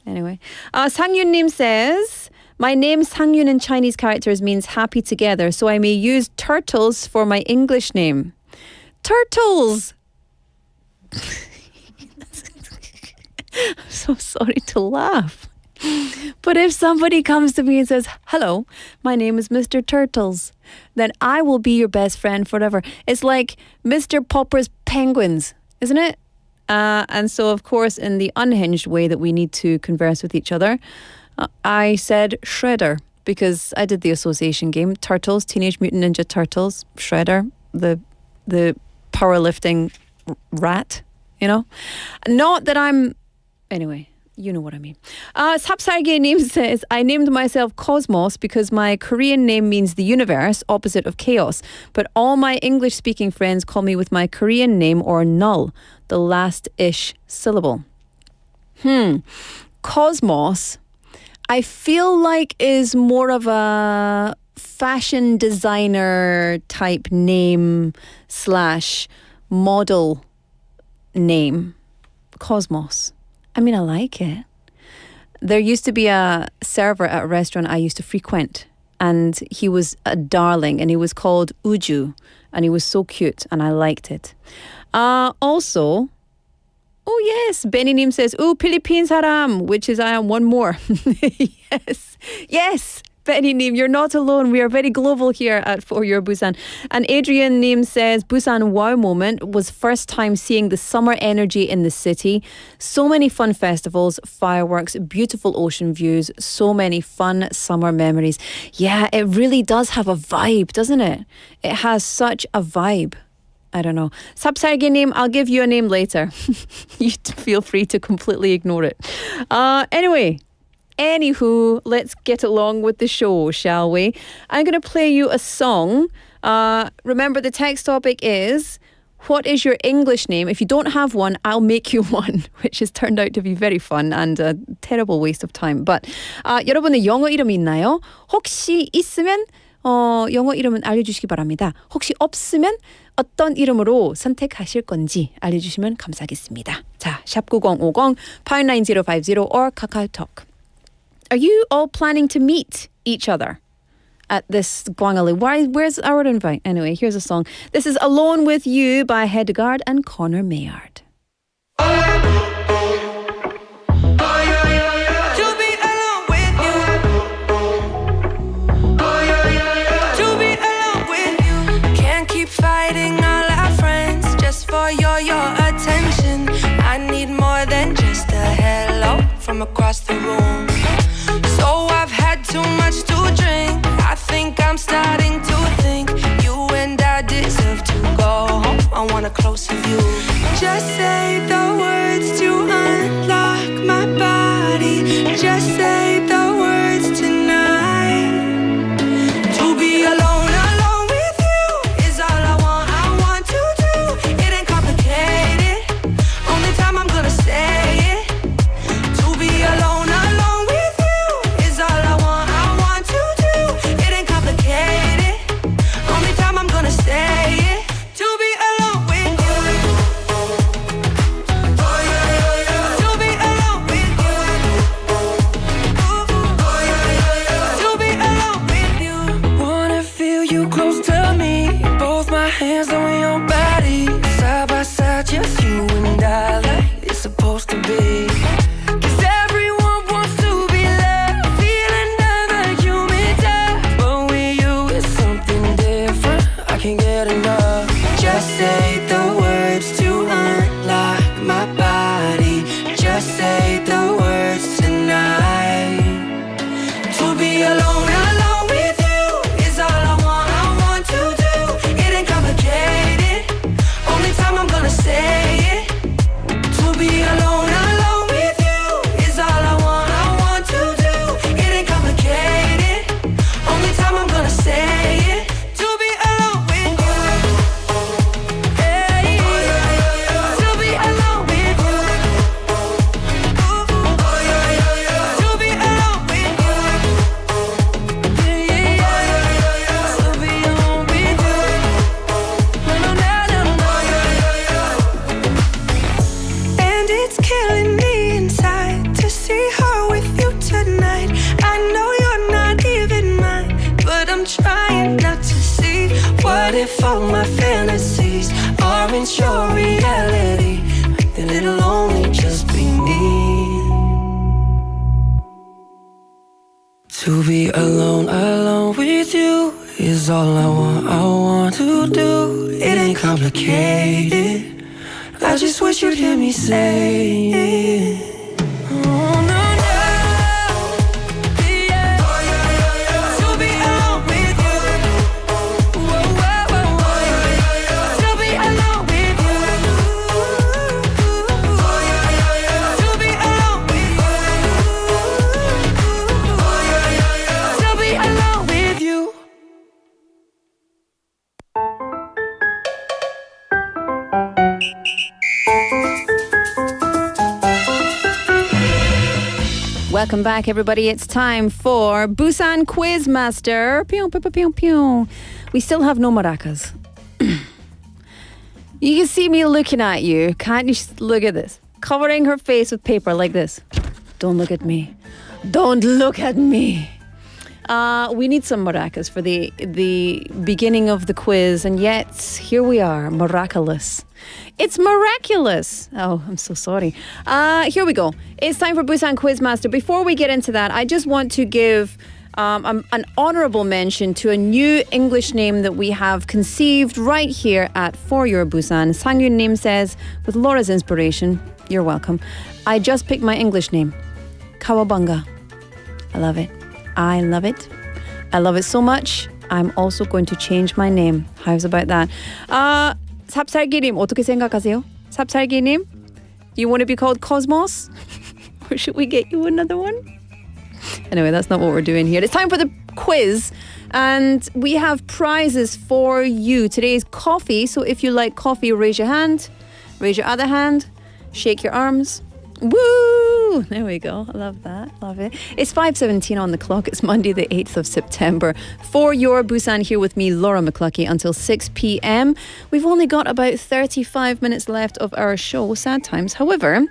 Speaker 4: Anyway, Sangyun-nim says, my name Sangyun in Chinese characters means happy together, so I may use turtles for my English name. Turtles! I'm so sorry to laugh. But if somebody comes to me and says, hello, my name is Mr. Turtles, then I will be your best friend forever. It's like Mr. Popper's Penguins, isn't it? And so, of course, in the unhinged way that we need to converse with each other, I said Shredder because I did the association game. Turtles, Teenage Mutant Ninja Turtles, Shredder, the powerlifting rat, Not that I'm... Anyway... You know what I mean. 삽살개 name says, I named myself Cosmos because my Korean name means the universe, opposite of chaos. But all my English-speaking friends call me with my Korean name or null, the last-ish syllable. Cosmos, I feel like is more of a fashion designer type name / model name. Cosmos. I mean, I like it. There used to be a server at a restaurant I used to frequent, and he was a darling, and he was called Uju, and he was so cute, and I liked it. Also, oh yes, Benny Nim says, Philippine 사람, which is I am one more. Yes. Benny Nim, you're not alone. We are very global here at For Your Busan. And Adrian Nim says, Busan wow moment was first time seeing the summer energy in the city. So many fun festivals, fireworks, beautiful ocean views, so many fun summer memories. Yeah, it really does have a vibe, doesn't it? It has such a vibe. I don't know. 삽살개 name, I'll give you a name later. You feel free to completely ignore it. Anywho, let's get along with the show, shall we? I'm going to play you a song. Remember, the text topic is, what is your English name? If you don't have one, I'll make you one, which has turned out to be very fun and a terrible waste of time. But 여러분의 영어 이름이 있나요? 혹시 있으면 영어 이름은 알려주시기 바랍니다. 혹시 없으면 어떤 이름으로 선택하실 건지 알려주시면 감사하겠습니다. 자, 샵 9050 59050 or 카카오톡. Are you all planning to meet each other at this Gwangali? Where's our invite? Anyway, here's a song. This is Alone With You by Hedegaard and Connor Maynard.
Speaker 9: Can't keep fighting all our friends just for your attention. I need more than just a hello from across the room. So I've had too much to drink. I think I'm starting to think you and I deserve to go home. I want a closer view. Just say the words to unlock my body. Just say the words tonight. To be alone with you is all I want to do. It ain't complicated. Only time I'm gonna say it. To be alone with you is all I want to do. It ain't complicated. Only time I'm gonna say it. To be alone with you. To be alone with you. To be alone with you. Wanna feel you close to me. Both my hands on your body. Side by side, just you and I, like it's supposed to be. Can't get enough. Just say the words to unlock my body. Just say the words tonight. To be alone with you is all I want to do. It ain't complicated. Only time I'm gonna say it. To be alone with you is all I want to do. It ain't complicated. Only time I'm gonna say it. What if all my fantasies aren't your reality? Then it'll only just be me. To be alone with you is all I want to do. It ain't complicated. I just wish you'd hear me say it.
Speaker 4: Welcome back, everybody. It's time for Busan Quizmaster. Pew, pew, pew, pew, pew. We still have no maracas. You can see me looking at you. Can't you look at this? Covering her face with paper like this. Don't look at me. Don't look at me. We need some maracas for the beginning of the quiz, and yet here we are, miraculous. It's miraculous. Oh, I'm so sorry. Here we go. It's time for Busan Quizmaster. Before we get into that, I just want to give an honorable mention to a new English name that we have conceived right here at For Your Busan. Sang-Yun Nim says, with Laura's inspiration, you're welcome, I just picked my English name, Kawabanga. I love it. I love it. I love it so much. I'm also going to change my name. How's about that? 삽살기님 어떻게 생각하세요? 삽살기님, do you want to be called Cosmos? Or should we get you another one? Anyway, that's not what we're doing here. It's time for the quiz, and we have prizes for you. Today's coffee, so if you like coffee, raise your hand, raise your other hand, shake your arms. Woo! There we go. I love that. Love it. It's 5:17 on the clock. It's Monday the 8th of September. For Your Busan, here with me, Laura McCluskey, until 6 p.m. We've only got about 35 minutes left of our show. Sad times. However,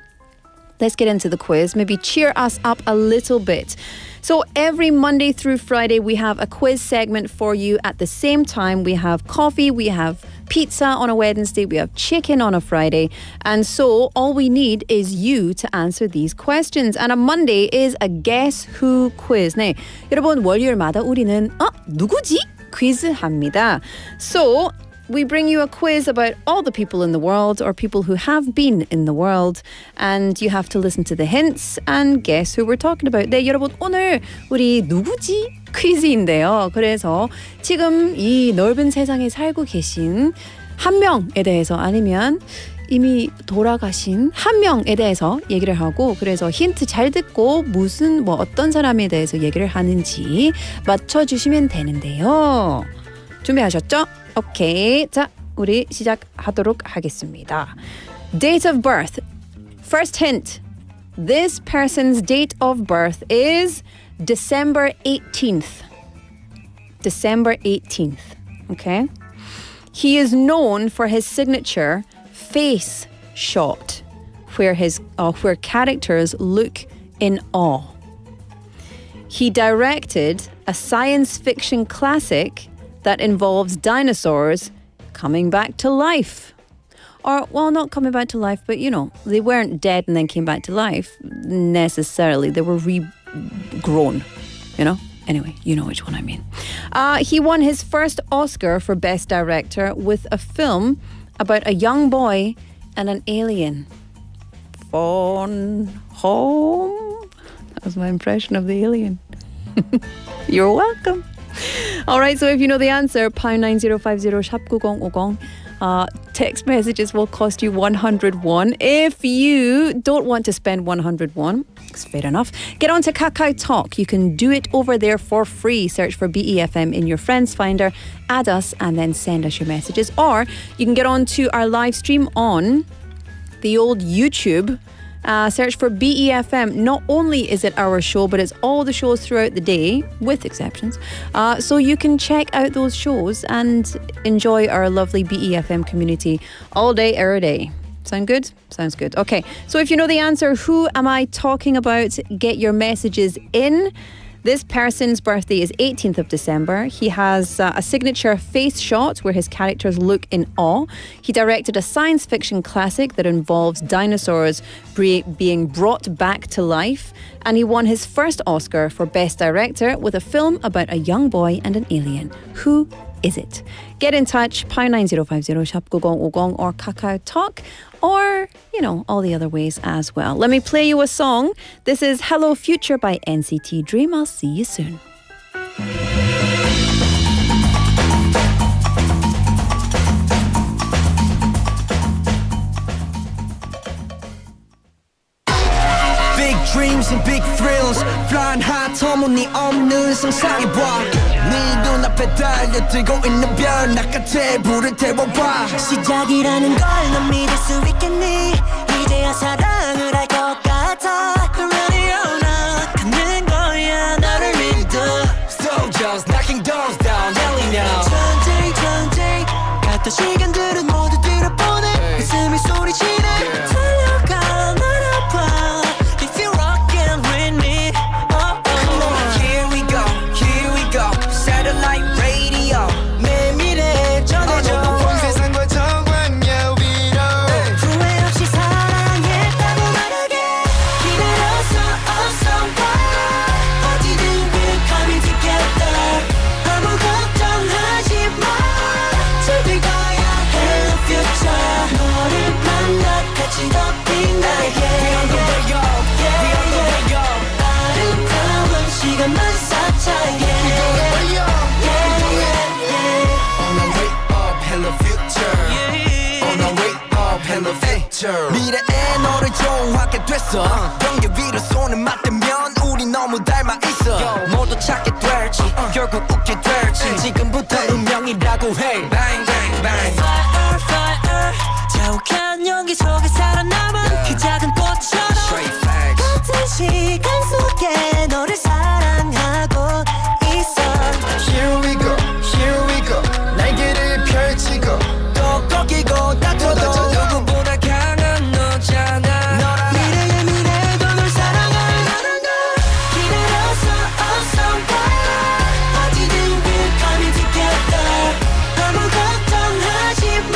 Speaker 4: let's get into the quiz. Maybe cheer us up a little bit. So every Monday through Friday, we have a quiz segment for you. At the same time, we have coffee, we have pizza on a Wednesday, we have chicken on a Friday. And so all we need is you to answer these questions. And on Monday is a Guess Who quiz. 네, 여러분 월요일마다 우리는 누구지? 퀴즈 합니다. So we bring you a quiz about all the people in the world or people who have been in the world, and you have to listen to the hints and guess who we're talking about. 네, 여러분 오늘 우리 누구지? 퀴즈인데요. 그래서 지금 이 넓은 세상에 살고 계신 한 명에 대해서 아니면 이미 돌아가신 한 명에 대해서 얘기를 하고, 그래서 힌트 잘 듣고 무슨 어떤 사람에 대해서 얘기를 하는지 맞춰주시면 되는데요. 준비하셨죠? 오케이. 자, 우리 시작하도록 하겠습니다. Date of birth. First hint. This person's date of birth is December 18th. December 18th. Okay? He is known for his signature face shot, where characters look in awe. He directed a science fiction classic that involves dinosaurs coming back to life. Or, well, not coming back to life, but, they weren't dead and then came back to life necessarily. They were regrown, Anyway, you know which one I mean. He won his first Oscar for Best Director with a film about a young boy and an alien. Phone home. That was my impression of the alien. You're welcome. All right, so if you know the answer, #9050 샵 9050. Text messages will cost you 100 won. If you don't want to spend 100 won, it's fair enough. Get onto Kakao Talk. You can do it over there for free. Search for BEFM in your friends finder, add us, and then send us your messages. Or you can get onto our live stream on the old YouTube. Search for BEFM. Not only is it our show, but it's all the shows throughout the day, with exceptions. So you can check out those shows and enjoy our lovely BEFM community all day, every day. Sound good? Sounds good. Okay, so if you know the answer, who am I talking about? Get your messages in. This person's birthday is 18th of December. He has a signature face shot where his characters look in awe. He directed a science fiction classic that involves dinosaurs being brought back to life. And he won his first Oscar for Best Director with a film about a young boy and an alien. Who is it? Get in touch, #9050 샵 9050 or Kakao Talk, or, all the other ways as well. Let me play you a song. This is Hello Future by NCT Dream. I'll see you soon.
Speaker 9: Big dreams and big thrills, flying high 터무니없는 상상해봐. 네 눈앞에 달려들고 있는 별 나같이 불을 태워봐. 시작이라는 걸 넌 믿을 수 있겠니? 이제야 사랑을 할 것 같아. Ready or not, 미래에 너를 좋아하게 됐어 경계 위로 손을 맞대면 우리 너무 닮아 있어 모두 찾게 될지 결국 웃게 될지 지금부터 운명이라고 해 Bang bang bang Fire fire 자욱한 연기 속에 살아남은 그 작은 꽃처럼 Straight facts 같은 시간 속에 너를 사랑하고 있어
Speaker 1: Here we go here we go 날개를 펼치고
Speaker 9: 또 꺾이고 다쳐도 누구보다 강한 너잖아 미래의 미래도 널 사랑할 기다려서 awesome fire 어디든 we're coming together 아무 걱정하지 마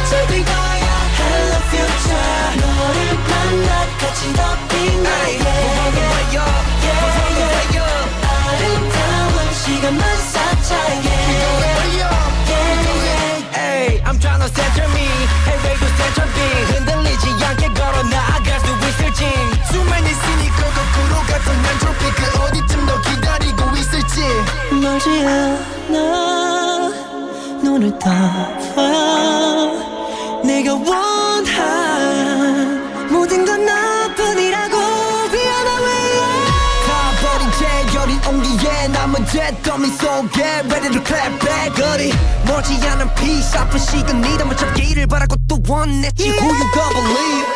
Speaker 9: 즐길 거야 Hello future 너를 만나 같이 더 빛나게 아름다운 시간만 쌓자게 I'm tryna center me 해외도 center B 흔들리지 않게 걸어 나아갈 수 있을지
Speaker 1: 수많은 시니컬 거꾸로 같은 엔트로피 그 어디쯤 너 기다리고 있을지
Speaker 9: 멀지 않아 눈을 떠봐 내가 원한 모든 건 너뿐이라고 Be on my way 다 버린 채 여린 온기에 남은 잿더미 속에 Ready to clap back 거리 멀지 않은 peace 아픈 시간 네가 맞잡기를 바라고 또 원했지 Who you gonna believe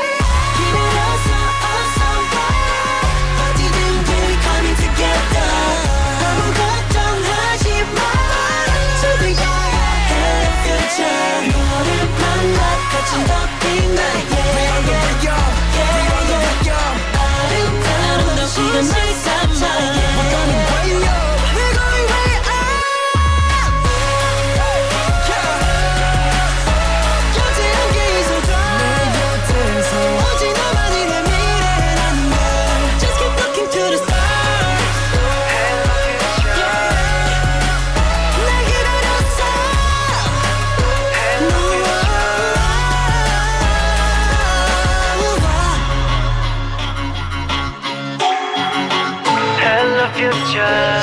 Speaker 9: 기다려서 awesome fire 어디든 we're coming together 아무 걱정하지 마 즐길 거야 Hello future 너를 만나 같이 더 빛나게 아름다운 시간을 쌓자게 We're going way up We're going way up 곁에 함께 있어줘 내 곁에서 오직 너만이 내 미래라는 걸 Just keep looking to the stars 날 기다렸어 Hello future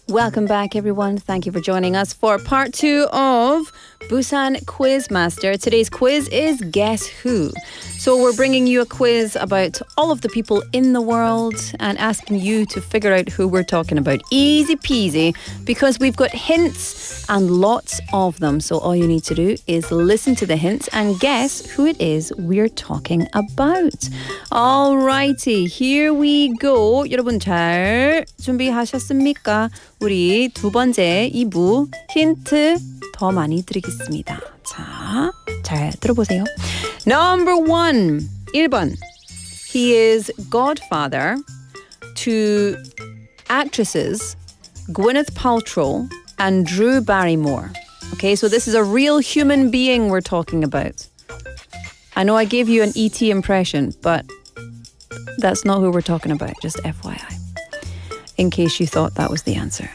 Speaker 4: Welcome back, everyone. Thank you for joining us for part 2 of Busan Quizmaster. Today's quiz is Guess Who. So we're bringing you a quiz about all of the people in the world and asking you to figure out who we're talking about. Easy peasy, because we've got hints and lots of them. So all you need to do is listen to the hints and guess who it is we're talking about. Alrighty, here we go. 여러분 잘 준비하셨습니까? 우리 두 번째 2부 힌트 더 많이 드리겠습니다. 자, 잘 들어보세요. Number 1, 1번. He is godfather to actresses Gwyneth Paltrow and Drew Barrymore. Okay, so this is a real human being we're talking about. I know I gave you an E.T. impression, but that's not who we're talking about, just FYI. In case you thought that was the answer.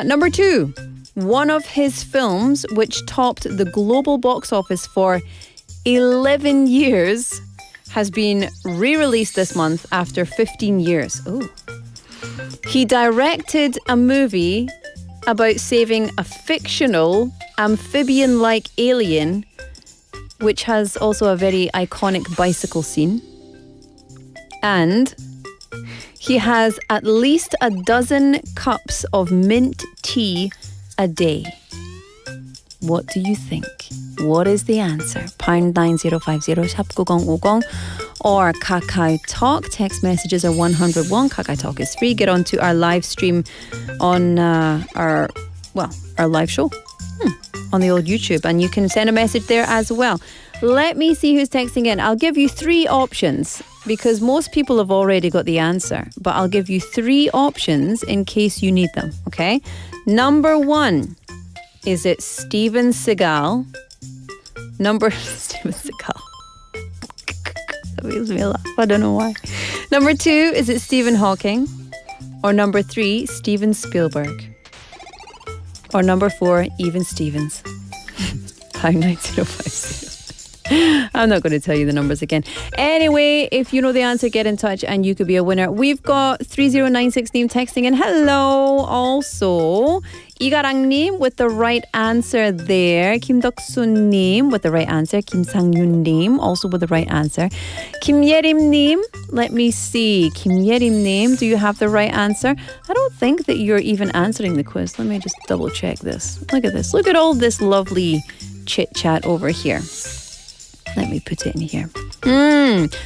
Speaker 4: Number 2, one of his films which topped the global box office for 11 years has been re-released this month after 15 years. Ooh. He directed a movie about saving a fictional amphibian-like alien which has also a very iconic bicycle scene. And he has at least a dozen cups of mint tea a day. What do you think? What is the answer? pound 9050 샵 9050 or Kakao Talk. Text messages are 101. Kakao Talk is free. Get onto our live stream on our live show on the old YouTube, and you can send a message there as well. Let me see who's texting in. I'll give you 3 options because most people have already got the answer, but I'll give you 3 options in case you need them, okay? Number 1, is it Steven Seagal? Steven Seagal. That makes me laugh. I don't know why. Number 2, is it Stephen Hawking? Or number 3, Steven Spielberg? Or number 4, Even Stevens? pound 9050. I'm not going to tell you the numbers again. Anyway, if you know the answer, get in touch and you could be a winner. We've got 3096 name texting in. Hello. Also, 이가랑님 with the right answer there. 김덕순님 with the right answer. 김상윤님 also with the right answer. 김예림님, let me see. 김예림님, do you have the right answer? I don't think that you're even answering the quiz. Let me just double check this. Look at this. Look at all this lovely chit chat over here. Let me put it in here.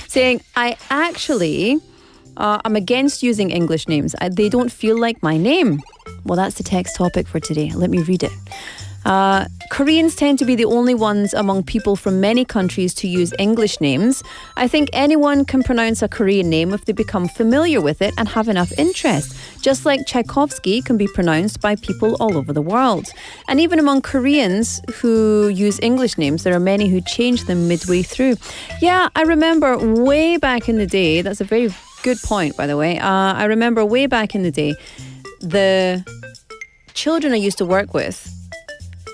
Speaker 4: Saying, I actually, I'm against using English names. They don't feel like my name. Well, that's the text topic for today. Let me read it. Koreans tend to be the only ones among people from many countries to use English names. I think anyone can pronounce a Korean name if they become familiar with it and have enough interest. Just like Tchaikovsky can be pronounced by people all over the world. And even among Koreans who use English names, there are many who change them midway through. Yeah, I remember way back in the day, that's a very good point, by the way. I remember way back in the day, the children I used to work with,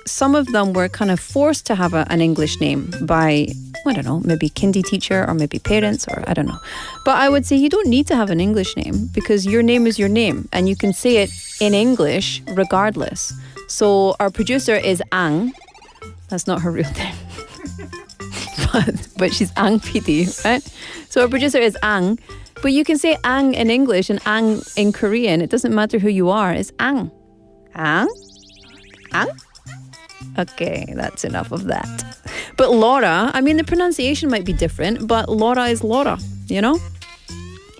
Speaker 4: some of them were kind of forced to have an English name by, I don't know, maybe kindy teacher or maybe parents or I don't know. But I would say you don't need to have an English name because your name is your name and you can say it in English regardless. So our producer is Ang. That's not her real name. but she's Ang PD, right? So our producer is Ang. But you can say Ang in English and Ang in Korean. It doesn't matter who you are. It's Ang. Ang? Ang? Okay, that's enough of that. But Laura, I mean, the pronunciation might be different, but Laura is Laura, you know?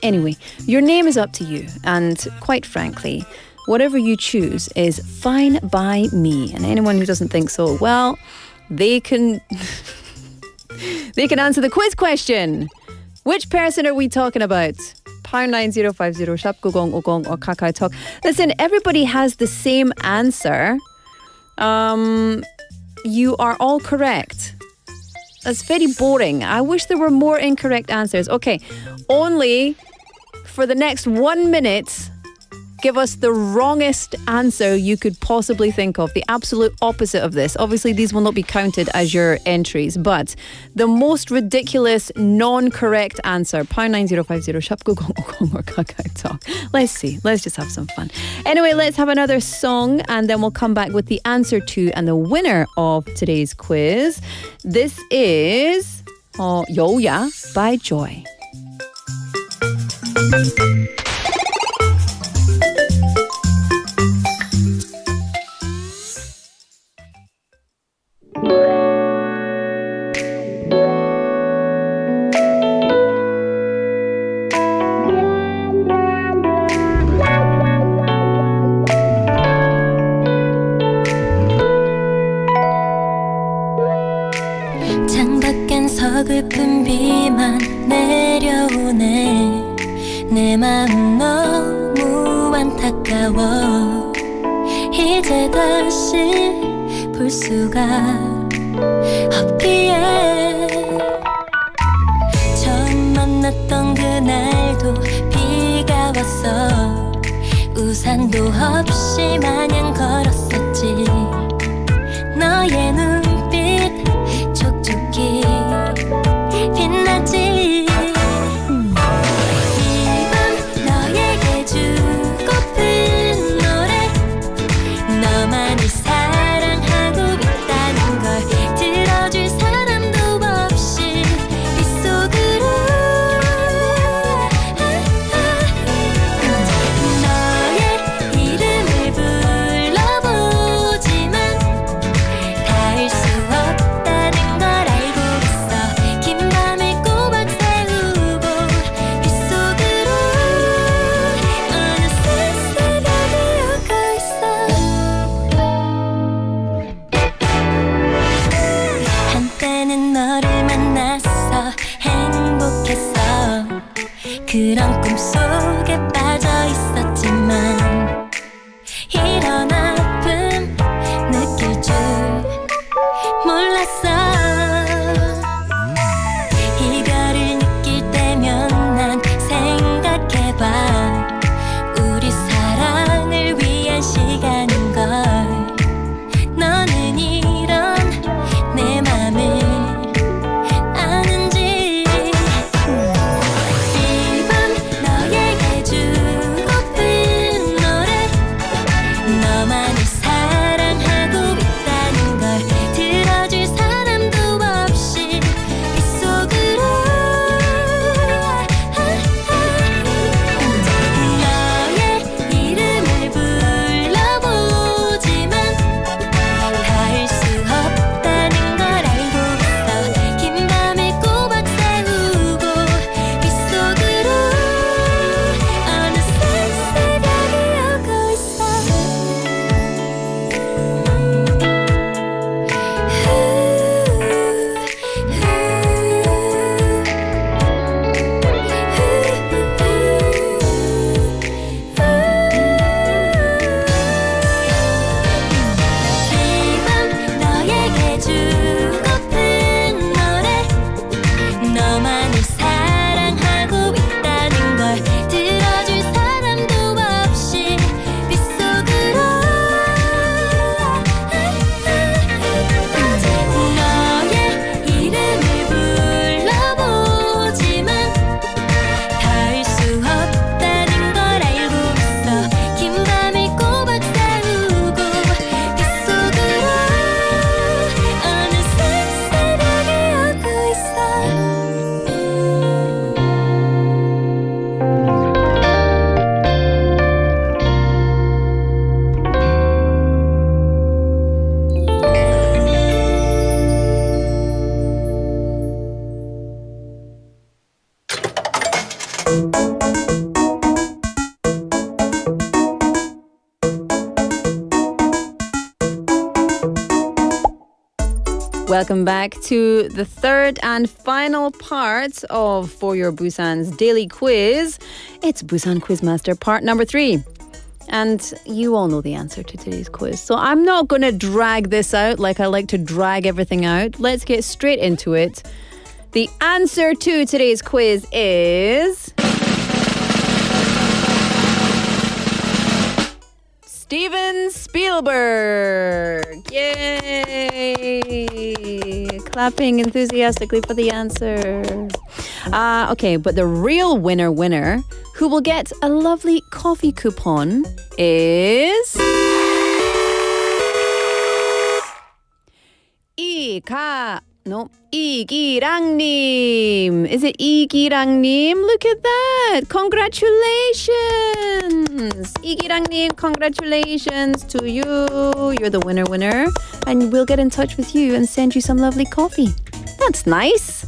Speaker 4: Anyway, your name is up to you. And quite frankly, whatever you choose is fine by me. And anyone who doesn't think so, well, they can answer the quiz question. Which person are we talking about? Pound 9050 샵 9050 or Kakao Talk. Listen, everybody has the same answer. You are all correct. That's very boring. I wish there were more incorrect answers. Okay, only for the next 1 minute, give us the wrongest answer you could possibly think of, the absolute opposite of this. Obviously, these will not be counted as your entries, but the most ridiculous, non-correct answer, pound 9050 샵 9050 or Kakao Talk. Let's see. Let's just have some fun. Anyway, let's have another song, and then we'll come back with the answer to and the winner of today's quiz. This is 여우야 by Joy.
Speaker 5: 창밖엔 서글픈 비만 내려오네 내 마음 너무 안타까워 이제 다시 볼 수가 없기에 처음 만났던 그날도 비가 왔어 우산도 없이 마냥 걸었었지 너의 눈빛 촉촉히 빛나지 이밤 너에게 주고픈 노래 너만을 사랑하고 있다는 걸 들어줄 사람도 없이 빗속으로 너의 이름을 불러보네
Speaker 4: Welcome back to the third and final part of For Your Busan's daily quiz. It's Busan Quizmaster part number 3. And you all know the answer to today's quiz. So I'm not going to drag this out like I like to drag everything out. Let's get straight into it. The answer to today's quiz is... Steven Spielberg. Yay! Clapping enthusiastically for the answer. Okay, but the real winner, who will get a lovely coffee coupon, is... 이기랑님. Is it 이기랑님? Look at that. Congratulations. 이기랑님, congratulations to you. You're the winner. And we'll get in touch with you and send you some lovely coffee. That's nice.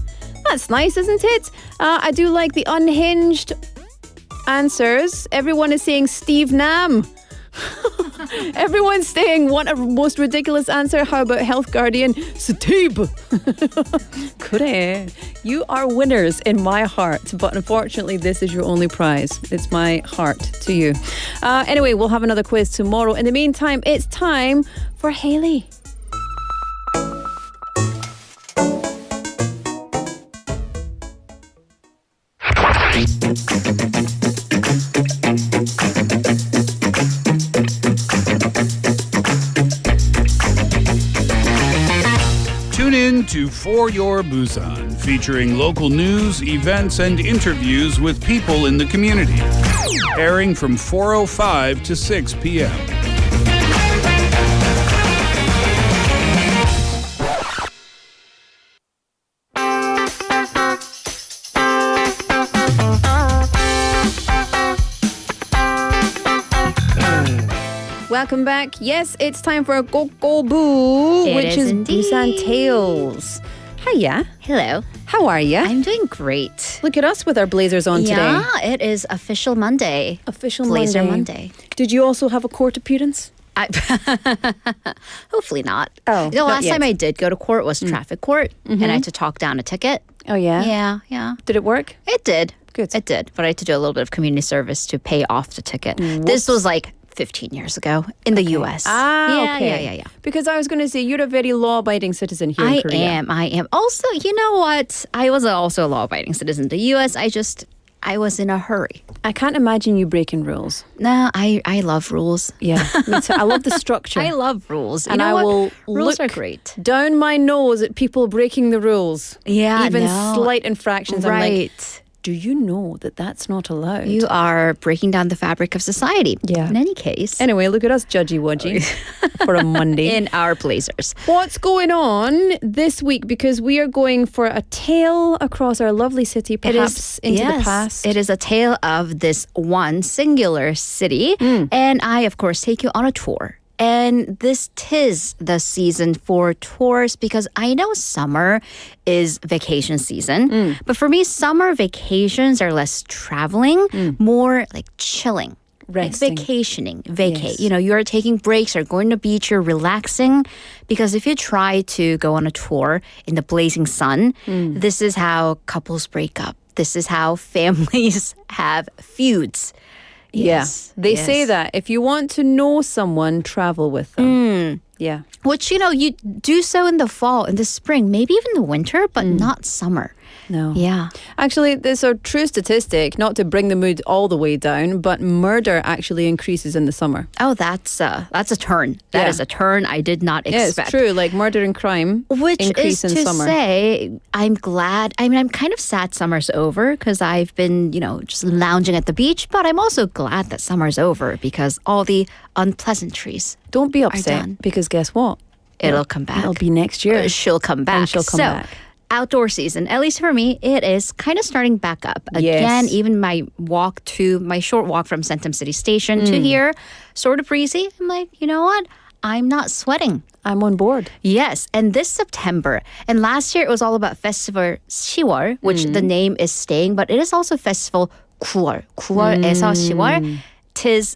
Speaker 4: That's nice, isn't it? I do like the unhinged answers. Everyone is saying Steve Nam. Everyone's saying what a most ridiculous answer. How about Health Guardian? Steve. 그래. You are winners in my heart, but unfortunately this is your only prize. It's my heart to you. Anyway, we'll have another quiz tomorrow. In the meantime, it's time for Haley.
Speaker 6: Tune in to For Your Busan, featuring local news, events, and interviews with people in the community. Airing from 4:05 to 6 p.m.
Speaker 4: Welcome back. Yes, it's time for 꼬.꼬.부, which is
Speaker 3: indeed.
Speaker 4: Busan Tales. Hiya.
Speaker 3: Hello.
Speaker 4: How are you?
Speaker 3: I'm doing great.
Speaker 4: Look at us with our blazers on today.
Speaker 3: Yeah, it is official Monday.
Speaker 4: Official
Speaker 3: Blazer
Speaker 4: Monday. Did you also have a court appearance?
Speaker 3: Hopefully not.
Speaker 4: Oh,
Speaker 3: the last time I did go to court was traffic court, and I had to talk down a ticket.
Speaker 4: Oh, yeah?
Speaker 3: Yeah.
Speaker 4: Did it work?
Speaker 3: It did.
Speaker 4: Good.
Speaker 3: It did. But I had to do a little bit of community service to pay off the ticket. This was like 15 years ago in the U.S.
Speaker 4: Okay.
Speaker 3: Yeah.
Speaker 4: Because I was going to say, you're a very law-abiding citizen here in Korea.
Speaker 3: I am. Also, you know what? I was also a law-abiding citizen in the U.S. I was in a hurry.
Speaker 4: I can't imagine you breaking rules.
Speaker 3: No, I love rules.
Speaker 4: Yeah, me too. I love the structure.
Speaker 3: I love rules.
Speaker 4: And
Speaker 3: you know
Speaker 4: I will
Speaker 3: rules
Speaker 4: look
Speaker 3: are great.
Speaker 4: down my nose at people breaking the rules.
Speaker 3: Yeah,
Speaker 4: Even
Speaker 3: no.
Speaker 4: slight infractions.
Speaker 3: Right.
Speaker 4: I'm like, do you know that that's not allowed?
Speaker 3: You are breaking down the fabric of society.
Speaker 4: Yeah.
Speaker 3: In any case.
Speaker 4: Anyway, look at us judgy-wudgy for a Monday.
Speaker 3: In our blazers.
Speaker 4: What's going on this week? Because we are going for a tale across our lovely city, perhaps into the past.
Speaker 3: It is a tale of this one singular city. And I, of course, take you on a tour. And this tis the season for tours because I know summer is vacation season. But for me, summer vacations are less traveling, more like chilling.
Speaker 4: Resting.
Speaker 3: Like vacationing,
Speaker 4: Yes.
Speaker 3: You know, you're taking breaks or going to the beach, you're relaxing. Because if you try to go on a tour in the blazing sun, this is how couples break up. This is how families have feuds.
Speaker 4: Yes. They say that if you want to know someone, travel with them. Yeah.
Speaker 3: Which, you know, you do so in the fall, in the spring, maybe even the winter, but not summer.
Speaker 4: No.
Speaker 3: Yeah.
Speaker 4: Actually, there's a true statistic, not to bring the mood all the way down, but murder actually increases in the summer.
Speaker 3: Oh, that's a turn. That is a turn I did not expect.
Speaker 4: Yeah, it's true. Like murder and crime increase in
Speaker 3: to
Speaker 4: summer.
Speaker 3: say, I'm glad. I mean, I'm kind of sad summer's over because I've been, you know, just lounging at the beach. But I'm also glad that summer's over because all the unpleasantries.
Speaker 4: Don't be
Speaker 3: are
Speaker 4: upset
Speaker 3: done.
Speaker 4: because guess what?
Speaker 3: It'll come back.
Speaker 4: It'll be next year.
Speaker 3: She'll come back.
Speaker 4: And she'll come back.
Speaker 3: Outdoor season, at least for me, it is kind of starting back up. Again, even my short walk from Centum City Station to here, sort of breezy. I'm like, you know what? I'm not sweating.
Speaker 4: I'm on board.
Speaker 3: Yes, and this September, and last year it was all about Festival Siwon, which the name is staying, but it is also Festival 9월. 9월에서 10월.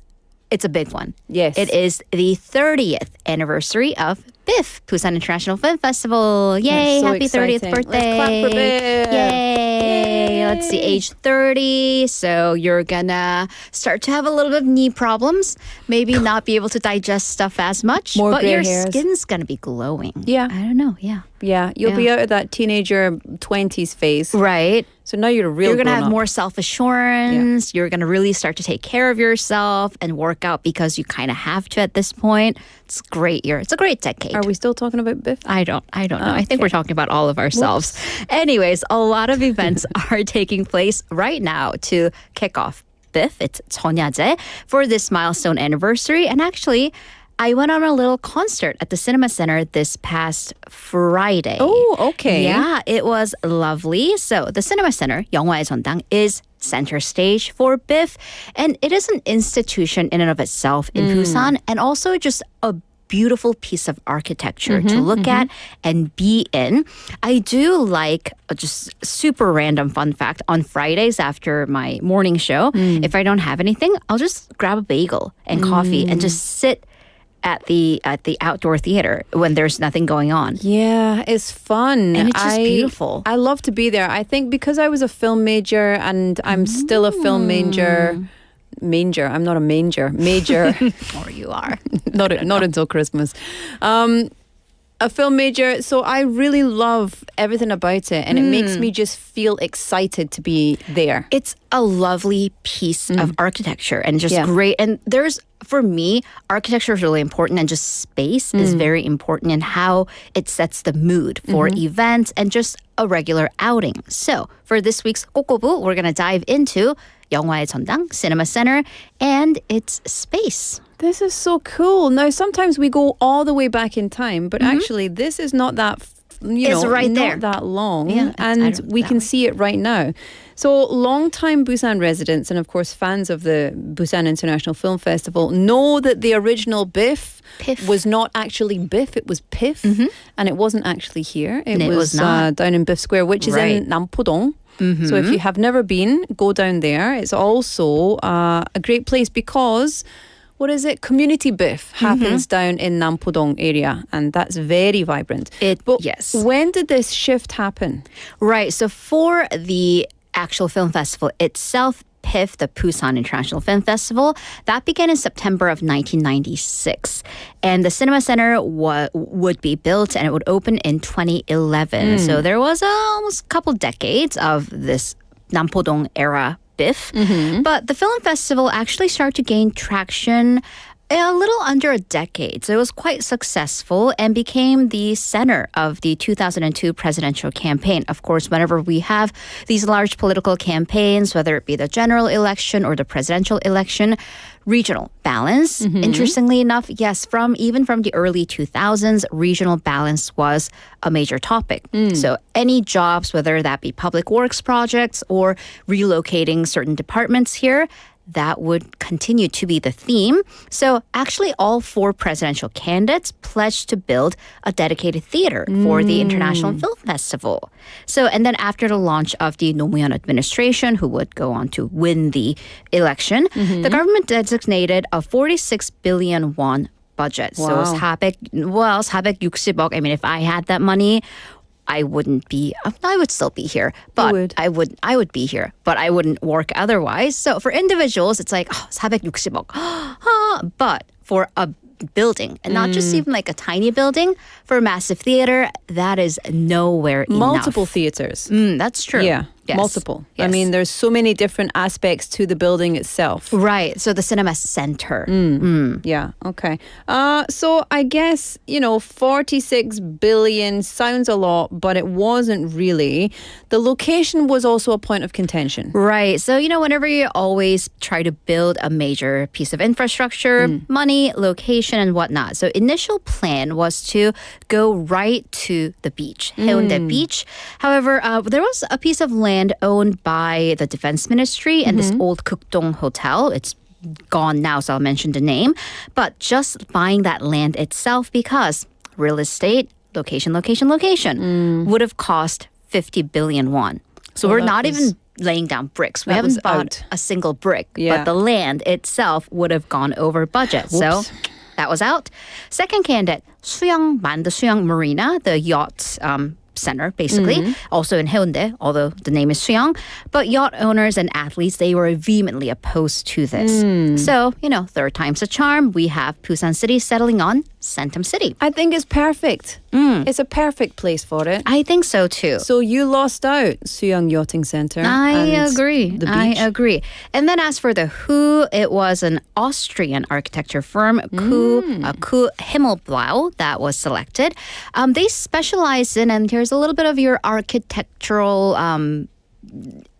Speaker 3: It's a big one.
Speaker 4: Yes.
Speaker 3: It is the 30th anniversary of BIF, Busan International Film Festival. Yay,
Speaker 4: So
Speaker 3: happy 30th
Speaker 4: exciting.
Speaker 3: birthday.
Speaker 4: Let's clap for BIF.
Speaker 3: Yay. Let's see, age 30. So you're gonna start to have a little bit of knee problems. Maybe not be able to digest stuff as much.
Speaker 4: More
Speaker 3: but
Speaker 4: gray
Speaker 3: your
Speaker 4: hairs.
Speaker 3: skin's gonna be glowing.
Speaker 4: Yeah.
Speaker 3: I don't know. Yeah.
Speaker 4: Yeah, you'll be out of that teenager 20s phase.
Speaker 3: Right.
Speaker 4: So now you're a real
Speaker 3: You're going to have
Speaker 4: grown-up.
Speaker 3: more self-assurance. You're going to really start to take care of yourself and work out because you kind of have to at this point. It's a great year. It's a great decade.
Speaker 4: Are we still talking about BIF?
Speaker 3: I don't know. I think
Speaker 4: okay.
Speaker 3: we're talking about all of ourselves. Anyways, a lot of events are taking place right now to kick off BIF. It's 전야제 for this milestone anniversary. And actually, I went on a little concert at the Cinema Center this past Friday.
Speaker 4: Oh, okay.
Speaker 3: Yeah, it was lovely. So the Cinema Center, 영화의전당, is center stage for BIF. And it is an institution in and of itself in Busan, and also just a beautiful piece of architecture to look at and be in. I do like just super random fun fact. On Fridays after my morning show, if I don't have anything, I'll just grab a bagel and coffee and just sit at the outdoor theater when there's nothing going on.
Speaker 4: Yeah, it's fun.
Speaker 3: And it's just beautiful.
Speaker 4: I love to be there. I think because I was a film major and I'm still a film major. I'm not a major.
Speaker 3: Or you are.
Speaker 4: not until Christmas. A film major, so I really love everything about it, and it makes me just feel excited to be there.
Speaker 3: It's a lovely piece of architecture and just great. And for me, architecture is really important, and just space is very important in how it sets the mood for events and just a regular outing. So for this week's 꼬.꼬.부, we're going to dive into 영화의전당 Cinema Center and its space.
Speaker 4: This is so cool. Now, sometimes we go all the way back in time, but actually, this is not that,
Speaker 3: It's right
Speaker 4: not
Speaker 3: there.
Speaker 4: that long,
Speaker 3: Yeah,
Speaker 4: and we can see it right now. So, long-time Busan residents and, of course, fans of the Busan International Film Festival know that the original BIF was not actually BIF; it was PIF, and it wasn't actually here. It was
Speaker 3: not.
Speaker 4: down in BIF Square, which is in Nampodong. So if you have never been, go down there. It's also a great place because, what is it? Community BIF happens down in Nampodong area, and that's very vibrant.
Speaker 3: Yes.
Speaker 4: When did this shift happen?
Speaker 3: Right. So for the actual film festival itself, PIF, the Busan International Film Festival, that began in September of 1996. And the Cinema Center would be built and it would open in 2011. So there was almost a couple decades of this Nampodong era BIF. But the film festival actually started to gain traction a little under a decade. So it was quite successful and became the center of the 2002 presidential campaign. Of course, whenever we have these large political campaigns, whether it be the general election or the presidential election, regional balance. Interestingly enough, yes, even from the early 2000s, regional balance was a major topic. So any jobs, whether that be public works projects or relocating certain departments here, that would continue to be the theme. So actually all 4 presidential candidates pledged to build a dedicated theater for the International Film Festival. So, and then after the launch of the Nomuyan administration, who would go on to win the election, the government designated a 46 billion won budget.
Speaker 4: Wow.
Speaker 3: So 460억. I mean, if I had that money, I wouldn't be. I would still be here, but I would be here, but I wouldn't work otherwise. So for individuals, it's like 460억. But for a building, and not just even like a tiny building, for a massive theater, that is nowhere enough.
Speaker 4: Multiple theaters.
Speaker 3: That's true.
Speaker 4: Yeah.
Speaker 3: Yes.
Speaker 4: Multiple.
Speaker 3: Yes.
Speaker 4: I mean, there's so many different aspects to the building itself.
Speaker 3: Right. So the cinema center.
Speaker 4: Yeah. Okay. So I guess, 46 billion sounds a lot, but it wasn't really. The location was also a point of contention.
Speaker 3: Right. So, whenever you always try to build a major piece of infrastructure, money, location, and whatnot. So initial plan was to go right to the beach, Haeundae Beach. However, there was a piece of land owned by the Defense Ministry and this old Kukdong Hotel. It's gone now, so I'll mention the name. But just buying that land itself, because real estate, location, would have cost 50 billion won. So we're not even laying down bricks. We haven't bought a single brick, but the land itself would have gone over budget. So That was out. Second candidate, 수영만, the Suyang Marina, the yacht center, basically. Also in Haeundae, although the name is Suyang. But yacht owners and athletes, they were vehemently opposed to this. So, third time's a charm. We have Busan City settling on Centum City.
Speaker 4: I think it's perfect. It's a perfect place for it.
Speaker 3: I think so too.
Speaker 4: So you lost out, Suyang Yachting Center.
Speaker 3: I
Speaker 4: and
Speaker 3: agree.
Speaker 4: The beach.
Speaker 3: I agree. And then as for the who, it was an Austrian architecture firm, Kuh Himmelblau, that was selected. They specialize in, and here's a little bit of your architectural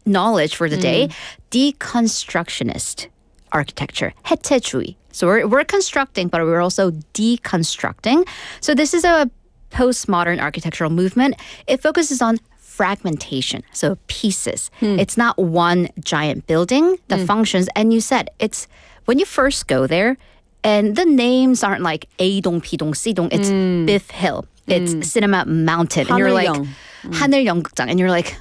Speaker 3: knowledge for the day, deconstructionist architecture, 해체주의. So we're constructing, but we're also deconstructing. So this is a postmodern architectural movement. It focuses on fragmentation, so pieces. It's not one giant building that functions. And you said it's when you first go there, and the names aren't like A동, Pidong, Sidong. It's Biff Hill. It's Cinema Mountain. And you're like, 하늘 연극장. And you're like,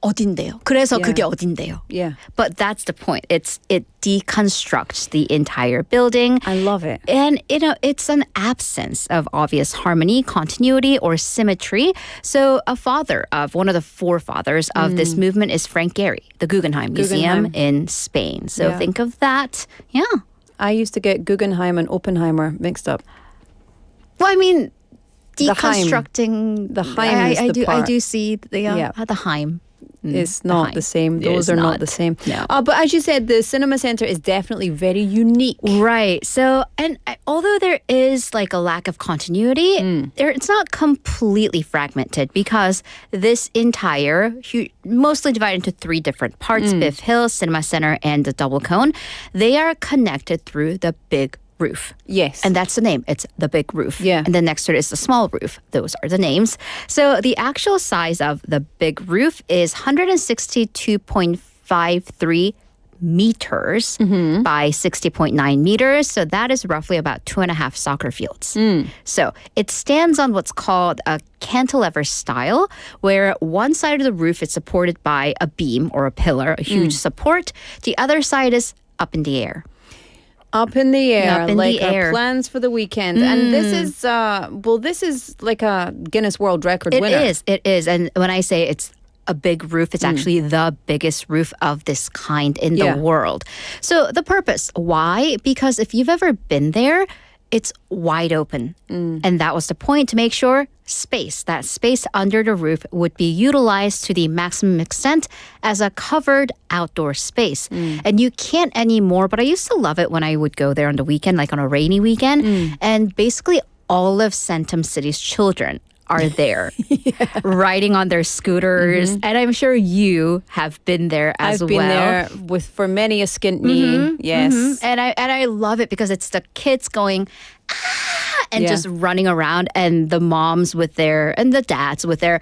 Speaker 3: 어딘데요? 그래서 그게 어딘데요?
Speaker 4: Yeah.
Speaker 3: But that's the point. It deconstructs the entire building.
Speaker 4: I love it.
Speaker 3: And it's an absence of obvious harmony, continuity, or symmetry. So a father of one of the forefathers of this movement is Frank Gehry, the Guggenheim Museum in Spain. So think of that. Yeah.
Speaker 4: I used to get Guggenheim and Oppenheimer mixed up.
Speaker 3: Well, I mean,
Speaker 4: The Heim.
Speaker 3: deconstructing
Speaker 4: The Heim is the part.
Speaker 3: I do see the Heim.
Speaker 4: It's not the same. Those
Speaker 3: It's
Speaker 4: are not
Speaker 3: not.
Speaker 4: the same.
Speaker 3: No.
Speaker 4: But as you said, the cinema center is definitely very unique.
Speaker 3: Right. So, and although there is like a lack of continuity, it's not completely fragmented because this entire, mostly divided into three different parts, Biff Hill, Cinema Center, and the Double Cone, they are connected through the big roof.
Speaker 4: Yes.
Speaker 3: And that's the name. It's the big roof.
Speaker 4: Yeah.
Speaker 3: And then next to it is the small roof. Those are the names. So the actual size of the big roof is 162.53 meters by 60.9 meters. So that is roughly about 2.5 soccer fields. So it stands on what's called a cantilever style, where one side of the roof is supported by a beam or a pillar, a huge support. The other side is up in the air.
Speaker 4: Up in the air,
Speaker 3: Up in
Speaker 4: like
Speaker 3: the
Speaker 4: our
Speaker 3: air.
Speaker 4: plans for the weekend. And this is, this is like a Guinness World Record winner.
Speaker 3: It is. And when I say it's a big roof, it's actually the biggest roof of this kind in the world. So the purpose, why? Because if you've ever been there, it's wide open. And that was the point, to make sure that space under the roof would be utilized to the maximum extent as a covered outdoor space. And you can't anymore, but I used to love it when I would go there on the weekend, like on a rainy weekend. And basically all of Centum City's children are there riding on their scooters. And I'm sure you have been there as well.
Speaker 4: I've been there for many a skint knee. Yes.
Speaker 3: And I love it because it's the kids going, and just running around, and the moms and the dads with their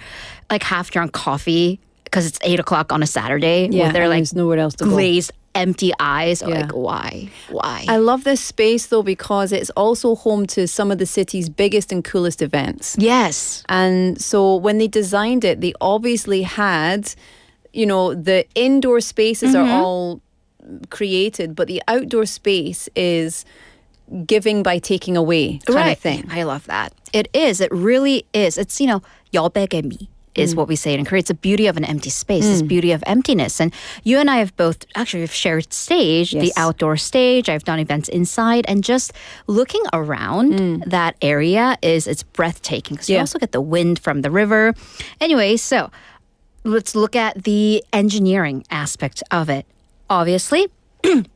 Speaker 3: like half drunk coffee because it's 8:00 on a Saturday with their like
Speaker 4: there's nowhere else to
Speaker 3: glazed empty eyes. Like, why?
Speaker 4: I love this space though because it's also home to some of the city's biggest and coolest events.
Speaker 3: Yes.
Speaker 4: And so when they designed it, they obviously had, the indoor spaces are all created, but the outdoor space is giving by taking away kind of thing.
Speaker 3: I love that. It is. It really is. It's, 여백의미 is what we say in Korea. It's the beauty of an empty space, this beauty of emptiness. And you and I have both actually have shared stage, the outdoor stage. I've done events inside, and just looking around that area it's breathtaking because you also get the wind from the river. Anyway, so let's look at the engineering aspect of it. Obviously,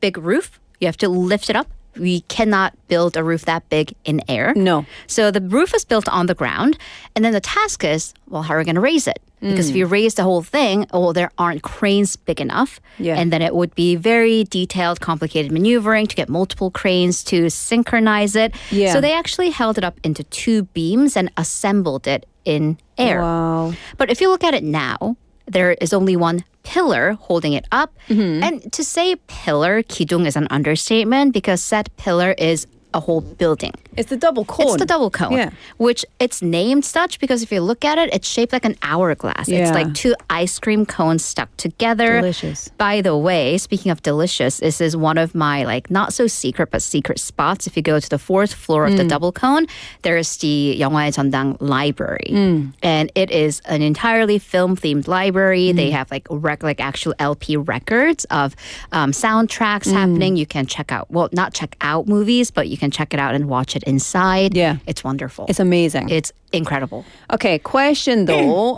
Speaker 3: big roof. You have to lift it up. We cannot build a roof that big in air.
Speaker 4: No.
Speaker 3: So the roof is built on the ground. And then the task is, well, how are we going to raise it? Because if you raise the whole thing, there aren't cranes big enough.
Speaker 4: Yeah.
Speaker 3: And then it would be very detailed, complicated maneuvering to get multiple cranes to synchronize it.
Speaker 4: Yeah.
Speaker 3: So they actually held it up into two beams and assembled it in air.
Speaker 4: Wow.
Speaker 3: But if you look at it now, there is only one pillar holding it up. And to say pillar, 기둥, is an understatement because said pillar is a whole building.
Speaker 4: It's the double cone.
Speaker 3: It's the double cone,
Speaker 4: Yeah.
Speaker 3: which it's named such because if you look at it, it's shaped like an hourglass.
Speaker 4: Yeah.
Speaker 3: It's like two ice cream cones stuck together.
Speaker 4: Delicious.
Speaker 3: By the way, speaking of delicious, this is one of my like not so secret but secret spots. If you go to the 4th floor of the double cone, there's the 영화의전당 library. And it is an entirely film-themed library. They have like actual LP records of soundtracks happening. You can check out, well, not check out movies, but you can check it out and watch it inside.
Speaker 4: Yeah.
Speaker 3: It's wonderful.
Speaker 4: It's amazing.
Speaker 3: It's incredible.
Speaker 4: Okay, question though.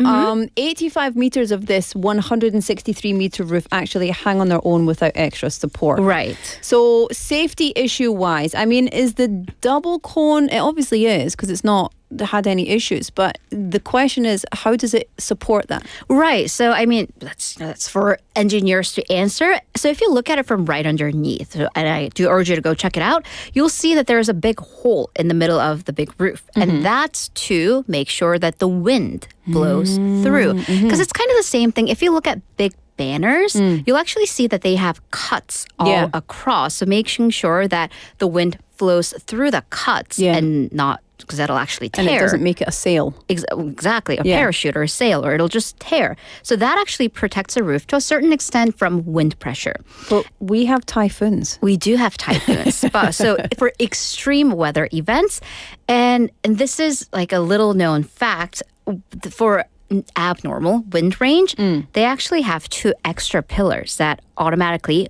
Speaker 4: 85 meters of this 163 meter roof actually hang on their own without extra support.
Speaker 3: Right.
Speaker 4: So safety issue wise, I mean, is the double cone, it obviously is because it's not had any issues, but the question is, how does it support that?
Speaker 3: Right. So, I mean, that's for engineers to answer. So if you look at it from right underneath, and I do urge you to go check it out, you'll see that there's a big hole in the middle of the big roof. And that's to make sure that the wind blows through. Because it's kind of the same thing. If you look at big banners, you'll actually see that they have cuts all across. So making sure that the wind flows through the cuts and not, because that'll actually tear.
Speaker 4: And it doesn't make it a sail.
Speaker 3: Exactly, a parachute or a sail, or it'll just tear. So that actually protects a roof to a certain extent from wind pressure.
Speaker 4: But we have typhoons.
Speaker 3: We do have typhoons. So for extreme weather events, and this is like a little known fact, for abnormal wind range, they actually have 2 extra pillars that automatically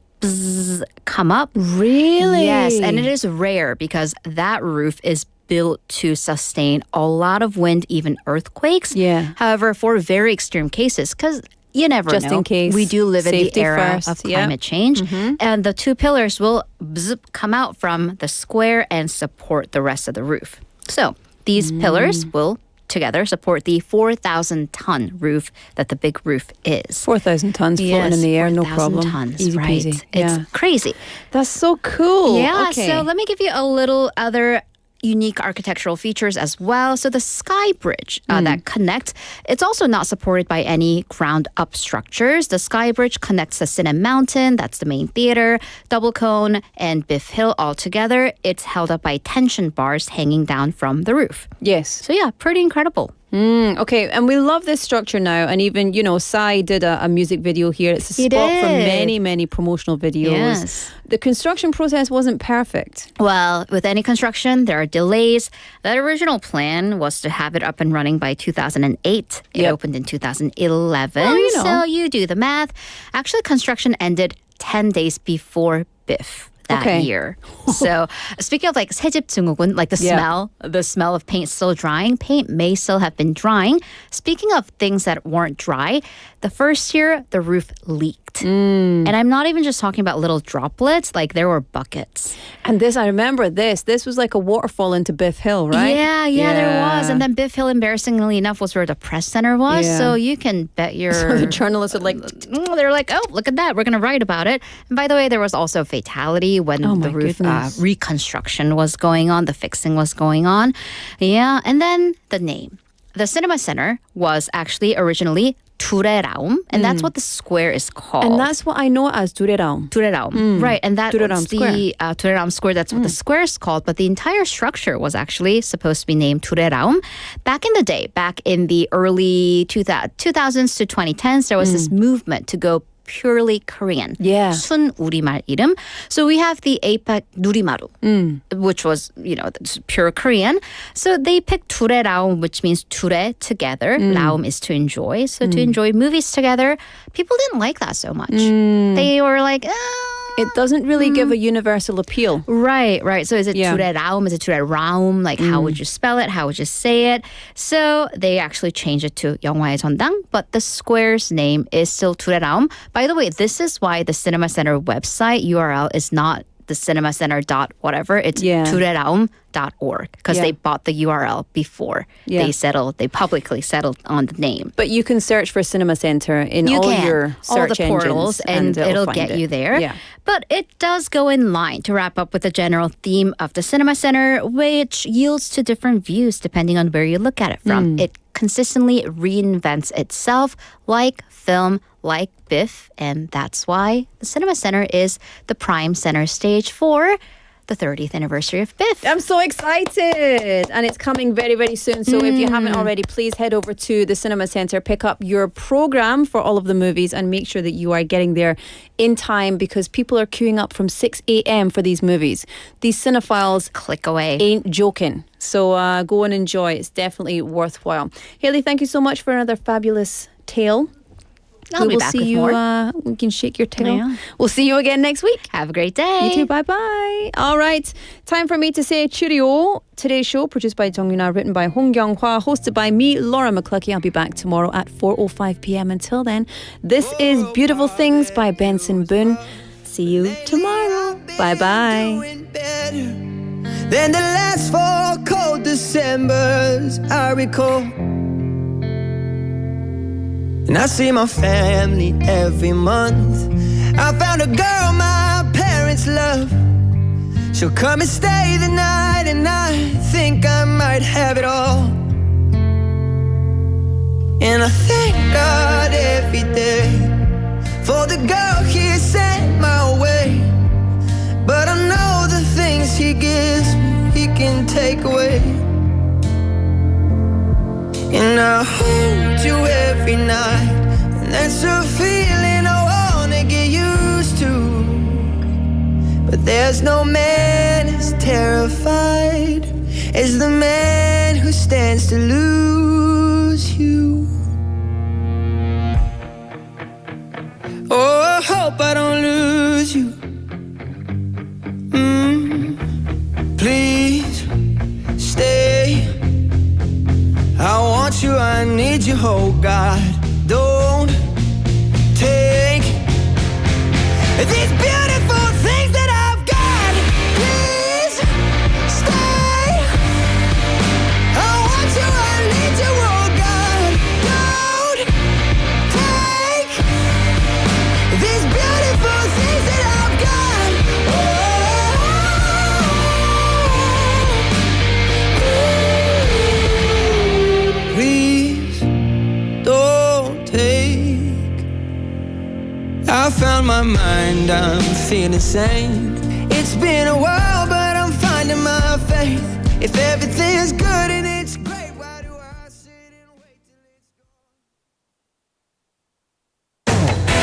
Speaker 3: come up.
Speaker 4: Really?
Speaker 3: Yes, and it is rare because that roof is built to sustain a lot of wind, even earthquakes.
Speaker 4: Yeah.
Speaker 3: However, for very extreme cases, because you never know.
Speaker 4: Just in case.
Speaker 3: We do live in the
Speaker 4: Safety
Speaker 3: era
Speaker 4: first,
Speaker 3: of climate change. And the 2 pillars will come out from the square and support the rest of the roof. So these pillars will together support the 4,000-ton roof that the big roof is.
Speaker 4: 4,000 tons floating in the air, no
Speaker 3: 4,000
Speaker 4: problem.
Speaker 3: tons,
Speaker 4: Easy
Speaker 3: right.
Speaker 4: peasy.
Speaker 3: It's crazy.
Speaker 4: That's so cool.
Speaker 3: Yeah,
Speaker 4: Okay.
Speaker 3: so let me give you a little other unique architectural features as well. So the sky bridge that connects, it's also not supported by any ground up structures. The sky bridge connects the Cinnamon Mountain, that's the main theater, Double Cone, and Biff Hill all together. It's held up by tension bars hanging down from the roof.
Speaker 4: Yes.
Speaker 3: So yeah, pretty incredible.
Speaker 4: Okay, and we love this structure now. And even, Psy did a music video here. It's a
Speaker 3: He
Speaker 4: spot for
Speaker 3: did.
Speaker 4: many, many promotional videos.
Speaker 3: Yes.
Speaker 4: The construction process wasn't perfect.
Speaker 3: Well, with any construction, there are delays. The original plan was to have it up and running by 2008. It opened in 2011.
Speaker 4: Well,
Speaker 3: So you do the math. Actually, construction ended 10 days before Biff that year. So speaking of like 새집 증후군, like the smell of paint still drying, paint may still have been drying. Speaking of things that weren't dry, the first year the roof leaked. And I'm not even just talking about little droplets, like there were buckets.
Speaker 4: And I remember this. This was like a waterfall into Biff Hill, right?
Speaker 3: Yeah, there was. And then Biff Hill, embarrassingly enough, was where the press center was.
Speaker 4: Yeah.
Speaker 3: So you can bet your...
Speaker 4: So the journalists are like...
Speaker 3: They're like, oh, look at that. We're going to write about it. And by the way, there was also a fatality when the roof reconstruction was going on, the fixing was going on. Yeah, and then the name. The cinema center was actually originally Tureraum, and that's what the square is called.
Speaker 4: And that's what I know as Tureraum.
Speaker 3: Tureraum, right. And that's
Speaker 4: Tureraum
Speaker 3: the Tureraum Square, that's what the square is called. But the entire structure was actually supposed to be named Tureraum. Back in the day, back in the early 2000s to 2010s, there was this movement to go purely Korean.
Speaker 4: Yeah.
Speaker 3: 순 우리말 이름. So we have the APEC 누리마루, which was, pure Korean. So they picked Tureraum, which means ture, together. Raum is to enjoy. So to enjoy movies together. People didn't like that so much. They were like,
Speaker 4: it doesn't really give a universal appeal.
Speaker 3: Right. So is it Tureraum? Is it Tureraum? Like, how would you spell it? How would you say it? So they actually changed it to 영화의전당, but the square's name is still Tureraum. By the way, this is why the Cinema Center website URL is not the cinema center dot whatever. It's tureraum.org because they bought the URL before they publicly settled on the name.
Speaker 4: But you can search for Cinema Center in all your search
Speaker 3: the portals
Speaker 4: engines,
Speaker 3: and it'll get you there.
Speaker 4: Yeah.
Speaker 3: But it does go in line to wrap up with the general theme of the Cinema Center, which yields to different views depending on where you look at it from. It consistently reinvents itself like film, like Biff, and that's why the Cinema Center is the prime center stage for the 30th anniversary of Biff.
Speaker 4: I'm so excited. And it's coming very, very soon. So if you haven't already, please head over to the Cinema Centre, pick up your program for all of the movies and make sure that you are getting there in time because people are queuing up from 6 a.m. for these movies. These cinephiles
Speaker 3: click away
Speaker 4: ain't joking. So go and enjoy. It's definitely worthwhile. Haley, thank you so much for another fabulous tale.
Speaker 3: I'll be back with more.
Speaker 4: We can shake your tail.
Speaker 3: Yeah.
Speaker 4: We'll see you again next week.
Speaker 3: Have a great day.
Speaker 4: You too. Bye-bye. All right. Time for me to say cheerio. Today's show, produced by Jung Yuna, written by Hong Kyung-hwa, hosted by me, Laura McCluckey. I'll be back tomorrow at 4:05 p.m. Until then, this is Beautiful Things by Benson Boone. See you tomorrow. Bye-bye.
Speaker 9: Then the last 4 cold Decembers I recall, and I see my family every month. I found a girl my parents love. She'll come and stay the night, and I think I might have it all. And I thank God every day for the girl He sent my way. But I know the things He gives me, He can take away. And I hold you every night, and that's a feeling I wanna get used to. But there's no man as terrified as the man who stands to lose you. Oh, I hope I don't lose you. Please stay. I want you, I need you, oh God. Don't take these beautiful things that I've got. Please stay. I want you, I need you, oh God. Don't take these beautiful things that I've got. Please don't take. I found my mind, I'm feeling sane. It's been a while, but I'm finding my faith. If everything